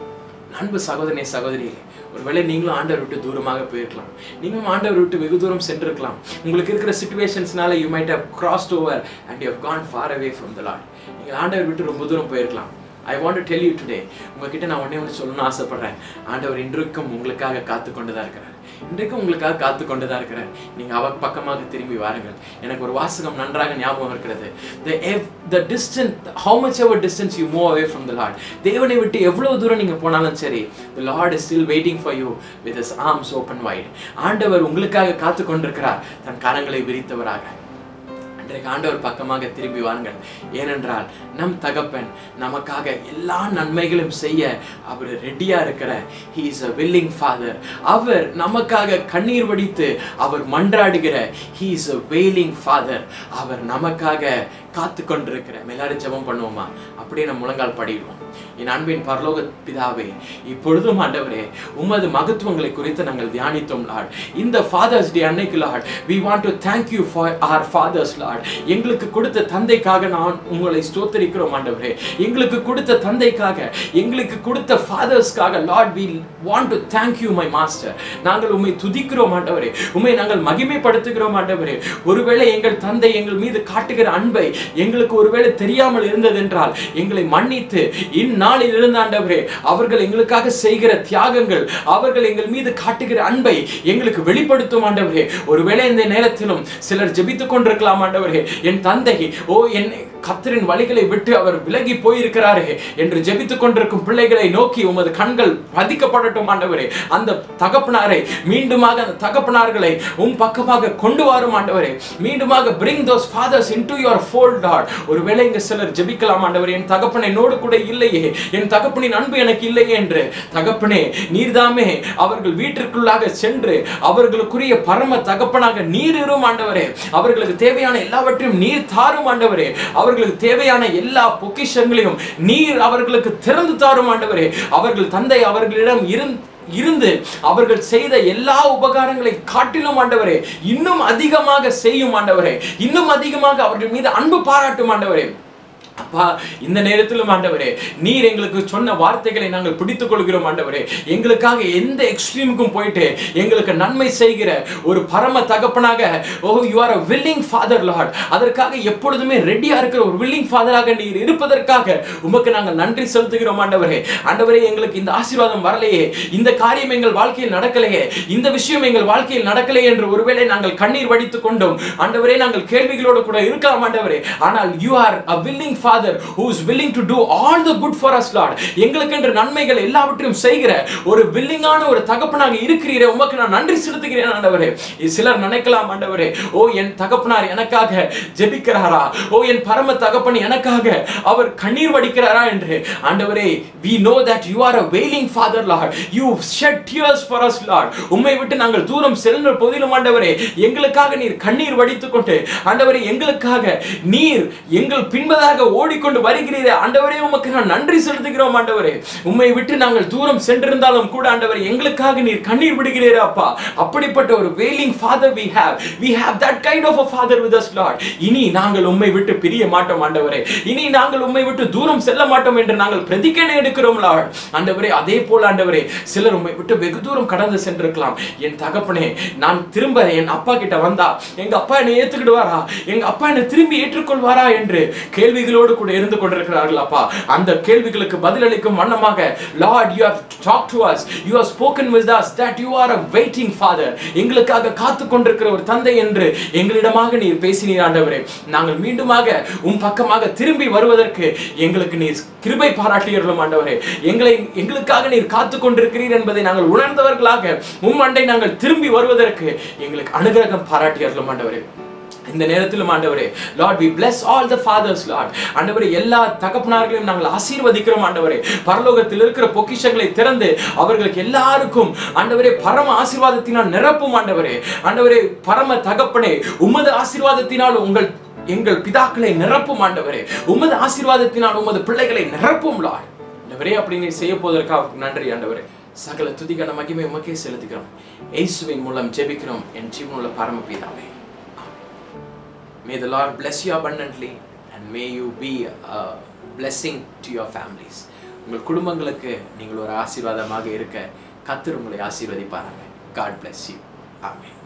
அன்பு சகோதரனே சகோதரியே, ஒருவேளை நீங்களும் ஆண்டவர் விட்டு தூரமாக போயிருக்கலாம், நீங்களும் ஆண்டவர் விட்டு வெகு தூரம் சென்றிருக்கலாம். உங்களுக்கு இருக்கிற சிச்சுவேஷன்ஸ்னால you might have crossed over and you have gone far away from the Lord. நீங்கள் ஆண்டவர் விட்டு ரொம்ப தூரம் போயிருக்கலாம். I want to tell you today, உங்ககிட்ட நான் ஒன்று சொல்லணும்னு ஆசைப்படுறேன். ஆண்டவர் இன்றைக்கும் உங்களுக்காக காத்து கொண்டுதான் இருக்கிறார். இன்றைக்கும் உங்களுக்காக காத்து கொண்டுதான் இருக்கிறார். நீங்க அவர் பக்கமாக திரும்பி வாருங்கள். எனக்கு ஒரு வாசகம் நன்றாக ஞாபகம் இருக்கிறது. The distance, how much ever distance you move away from the Lord, தேவனை விட்டு எவ்வளவு தூரம் நீங்க போனாலும் சரி, the Lord is still waiting for you with his arms open wide. ஆண்டவர் உங்களுக்காக காத்து கொண்டிருக்கிறார், தன் கரங்களை விரித்தவராக. ஆண்டவர் பக்கமாக திரும்பி வாருங்கள். ஏனென்றால் நம் தகப்பன் நமக்காக எல்லா நன்மைகளும் செய்ய அவர் ரெடியா இருக்கிற he is a willing father. அவர் நமக்காக கண்ணீர் வடித்து அவர் மன்றாடுகிற he is a wailing father. அவர் நமக்காக காத்து கொண்டிருக்கிற. எல்லாரும் ஜெபம் பண்ணுவோமா? அப்படியே நம்ம முழங்கால் படிடுவோம். என் அன்பின் பரலோக பிதாவே, இப்பொழுதும் ஆண்டவரே உமது மகத்துவங்களை குறித்து நாங்கள் தியானித்தோம் லார்ட். இந்த ஃபாதர்ஸ் டே அன்னைக்கு Lord, we want to thank you for our fathers Lord. எங்களுக்கு கொடுத்த தந்தைக்காக நான் உங்களை ஸ்தோத்திரிக்கிறோம் ஆண்டவரே. எங்களுக்கு கொடுத்த தந்தைக்காக, எங்களுக்கு கொடுத்த ஃபாதர்ஸ்க்காக Lord, we want to thank you my master. நாங்கள் உம்மை துதிக்கிறோம் ஆண்டவரே, உம்மை நாங்கள் மகிமைப்படுத்துகிறோம் ஆண்டவரே. ஒருவேளை எங்கள் தந்தை எங்கள் மீது காட்டுகிற அன்பை எங்களுக்கு ஒருவேளை தெரியாமல் இருந்ததென்றால் எங்களை மன்னித்து இந்நாளில் இருந்து ஆண்டவரே அவர்கள் எங்களுக்காக செய்கிற தியாகங்கள், அவர்கள் எங்கள் மீது காட்டுகிற அன்பை எங்களுக்கு வெளிப்படுத்தும் ஆண்டவரே. ஒருவேளை இந்த நேரத்திலும் சிலர் ஜெபித்துக் கொண்டிருக்கலாம் ஆண்டவரே, என் தந்தை என் கர்த்தரின் வழிகளை விட்டு அவர் விலகி போயிருக்கிறாரே என்று ஜெபித்துக் கொண்டிருக்கும் பிள்ளைகளை நோக்கி உமது கண்கள் பதிக்கப்படட்டும் ஆண்டவரே. அந்த தகப்பனாரை மீண்டுமாக, அந்த தகப்பனார்களை உம் பக்கமாக கொண்டு வரும் ஆண்டவரே. மீண்டுமாக bring those fathers into your fold Lord. ஒருவேளை இங்க சிலர் ஜெபிக்கலாம் ஆண்டவரே, என் தகப்பன் என்னோடு கூட இல்லை இல்லையே, என் தகப்பனின் அன்பு எனக்கு இல்லையே என்று தகப்பனே நீர்தாமே அவர்கள் வீட்டிற்குள்ளாக சென்று அவர்களுக்குரிய பரம தகப்பனாக நீர் இரும் ஆண்டவரே. அவர்களுக்கு தேவையான எல்லாவற்றையும் நீர் தாரும் ஆண்டவரே. அவர்களுக்கு தேவையான எல்லா பொக்கிஷங்களையும் நீர் அவர்களுக்கு திறந்து தாரும் ஆண்டவரே. அவர்கள் தந்தை அவர்களிடம் இருந்து அவர்கள் செய்த எல்லா உபகாரங்களை காட்டிலும் ஆண்டவரே இன்னும் அதிகமாக செய்யும் ஆண்டவரே. இன்னும் அதிகமாக அவர்கள் மீது அன்பு பாராட்டும் ஆண்டவரே. அப்பா, இந்த நேரத்திலும் ஆண்டவரே நீர் எங்களுக்கு சொன்ன வார்த்தைகளை நாங்கள் பிடித்துக் கொள்கிறோம் ஆண்டவரே. எங்களுக்காக எந்த எக்ஸ்ட்ரீமுக்கும் போயிட்டு எங்களுக்கு நன்மை செய்கிற ஒரு பரம தகப்பனாக, oh you are a willing father Lord, அதற்காக எப்பொழுதுமே ரெடியா இருக்கிற ஒரு willing father-ஆக நீர் இருப்பதற்காக உமக்கு நாங்கள் நன்றி செலுத்துகிறோம் ஆண்டவரே. ஆண்டவரே, எங்களுக்கு இந்த ஆசீர்வாதம் வரலையே, இந்த காரியம் எங்கள் வாழ்க்கையில் நடக்கலையே, இந்த விஷயம் எங்கள் வாழ்க்கையில் நடக்கலையே என்று ஒருவேளை நாங்கள் கண்ணீர் வடித்துக் கொண்டோம் ஆண்டவரே. நாங்கள் கேள்விகளோடு கூட இருக்கலாம் ஆண்டவரே. ஆனால் you are a willing Father who is willing to do all the good for us Lord. எங்களுக்கு என்ற நன்மைகள் எல்லாவற்றையும் செய்கிற ஒரு வில்லிங்கான ஒரு தகப்பனாக இருக்கிறீரே, உமக்கு நான் நன்றி செலுத்துகிறேன் ஆண்டவரே. சிலர் நினைக்கலாம் ஆண்டவரே, ஓ என் தகப்பனார் எனக்காக ஜெபிக்கிறாரா, ஓ என் பரம தகப்பன் எனக்காக அவர் கண்ணீர் வடிக்கிறாரா என்று. ஆண்டவரே, we know that you are a wailing Father Lord. You shed tears for us Lord. உம்மை விட்டு நாங்கள் தூரம் செல்லுகிற போதிலும் ஆண்டவரே எங்களுக்காக நீர் கண்ணீர் வடித்துக் கொண்டு ஆண்டவரே எங்களுக்காக நீர் எங்கள் பின்பதாக ஓடிக்கொண்டு வருகிறீரே ஆண்டவரே, உமக்கு நான் நன்றி செலுத்துகிறோம் ஆண்டவரே. உம்மை விட்டு நாங்கள் தூரம் சென்றிருந்தாலும் கூட ஆண்டவரே எங்களுக்காக நீர் கண்ணீர் விடுகிறீரே அப்பா. அப்படிப்பட்ட ஒரு wailing father we have that kind of a father with us Lord. இனி நாங்கள் உம்மை விட்டு பிரிய மாட்டோம் ஆண்டவரே. இனி நாங்கள் உம்மை விட்டு தூரம் செல்ல மாட்டோம் என்று நாங்கள் பிரதிஜை எடுக்கிறோம் Lord. ஆண்டவரே, அதே போல ஆண்டவரே சிலர் உம்மை விட்டு வெகு தூரம் கடந்து சென்றிருக்கலாம். என் தகப்பனே, நான் திரும்ப என் அப்பா கிட்ட வந்தா எங்க அப்பா என்னை ஏத்துக்கிடுவாரா, எங்க அப்பா என்னை திரும்பி ஏற்றுக்கொள்வாரா என்று கேள்விகளோடு கூட இருந்து கொண்டிருக்கிறார்கள் அப்பா. அந்த கேள்விகளுக்கு பதிலளிக்கும் வண்ணமாக Lord, you have talked to us, you have spoken with us that you are a waiting father. எங்களுக்காக காத்து கொண்டிருக்கிற ஒரு தந்தை என்று எங்களிடமாக நீர் பேசினீர் ஆண்டவரே. நாங்கள் மீண்டுமாக உம் பக்கமாக திரும்பி வருவதற்கு எங்களுக்கு நீர் கிருபை பாராட்டியருளும் ஆண்டவரே. எங்களுக்காக நீர் காத்து கொண்டிருக்கிறீர் என்பதை நாங்கள் உணர்ந்தவர்களாக உம் அண்டை நாங்கள் திரும்பி வருவதற்கு எங்களுக்கு அனுகிரகம் பாராட்டியருளும் ஆண்டவரே. இந்த நேரத்திலும் ஆண்டவரே Lord, we bless all the fathers Lord. ஆண்டவரே, எல்லா தகப்பனார்களையும் நாங்கள் ஆசீர்வதிக்கிறோம் ஆண்டவரே. பரலோகத்தில் இருக்கிற பொக்கிஷங்களை திறந்து அவர்களுக்கு எல்லாருக்கும் ஆண்டவரே பரம ஆசீர்வாதத்தினால் நிரப்பும் ஆண்டவரே. ஆண்டவரே, பரம தகப்பனே, உமது ஆசீர்வாதத்தினால் எங்கள் பிதாக்களை நிரப்பும் ஆண்டவரே. உமது ஆசீர்வாதத்தினால் உமது பிள்ளைகளை நிரப்பும் Lord. ஆண்டவரே, அப்படி நீ செய்ய போவதற்காக நன்றி ஆண்டவரே. சகல துதிக்கான மகிமை உமக்கே செலுத்துகிறோம். இயேசுவின் மூலம் ஜெபிக்கிறோம் என் ஜீவனுள்ள பரம பிதாவே. May the Lord bless you abundantly and may you be a blessing to your families. உங்கள் குடும்பங்களுக்கு நீங்கள் ஒரு ஆசீர்வாதமாக இருக்க கர்த்தர் உங்களை ஆசீர்வதிப்பாராக. God bless you. Amen.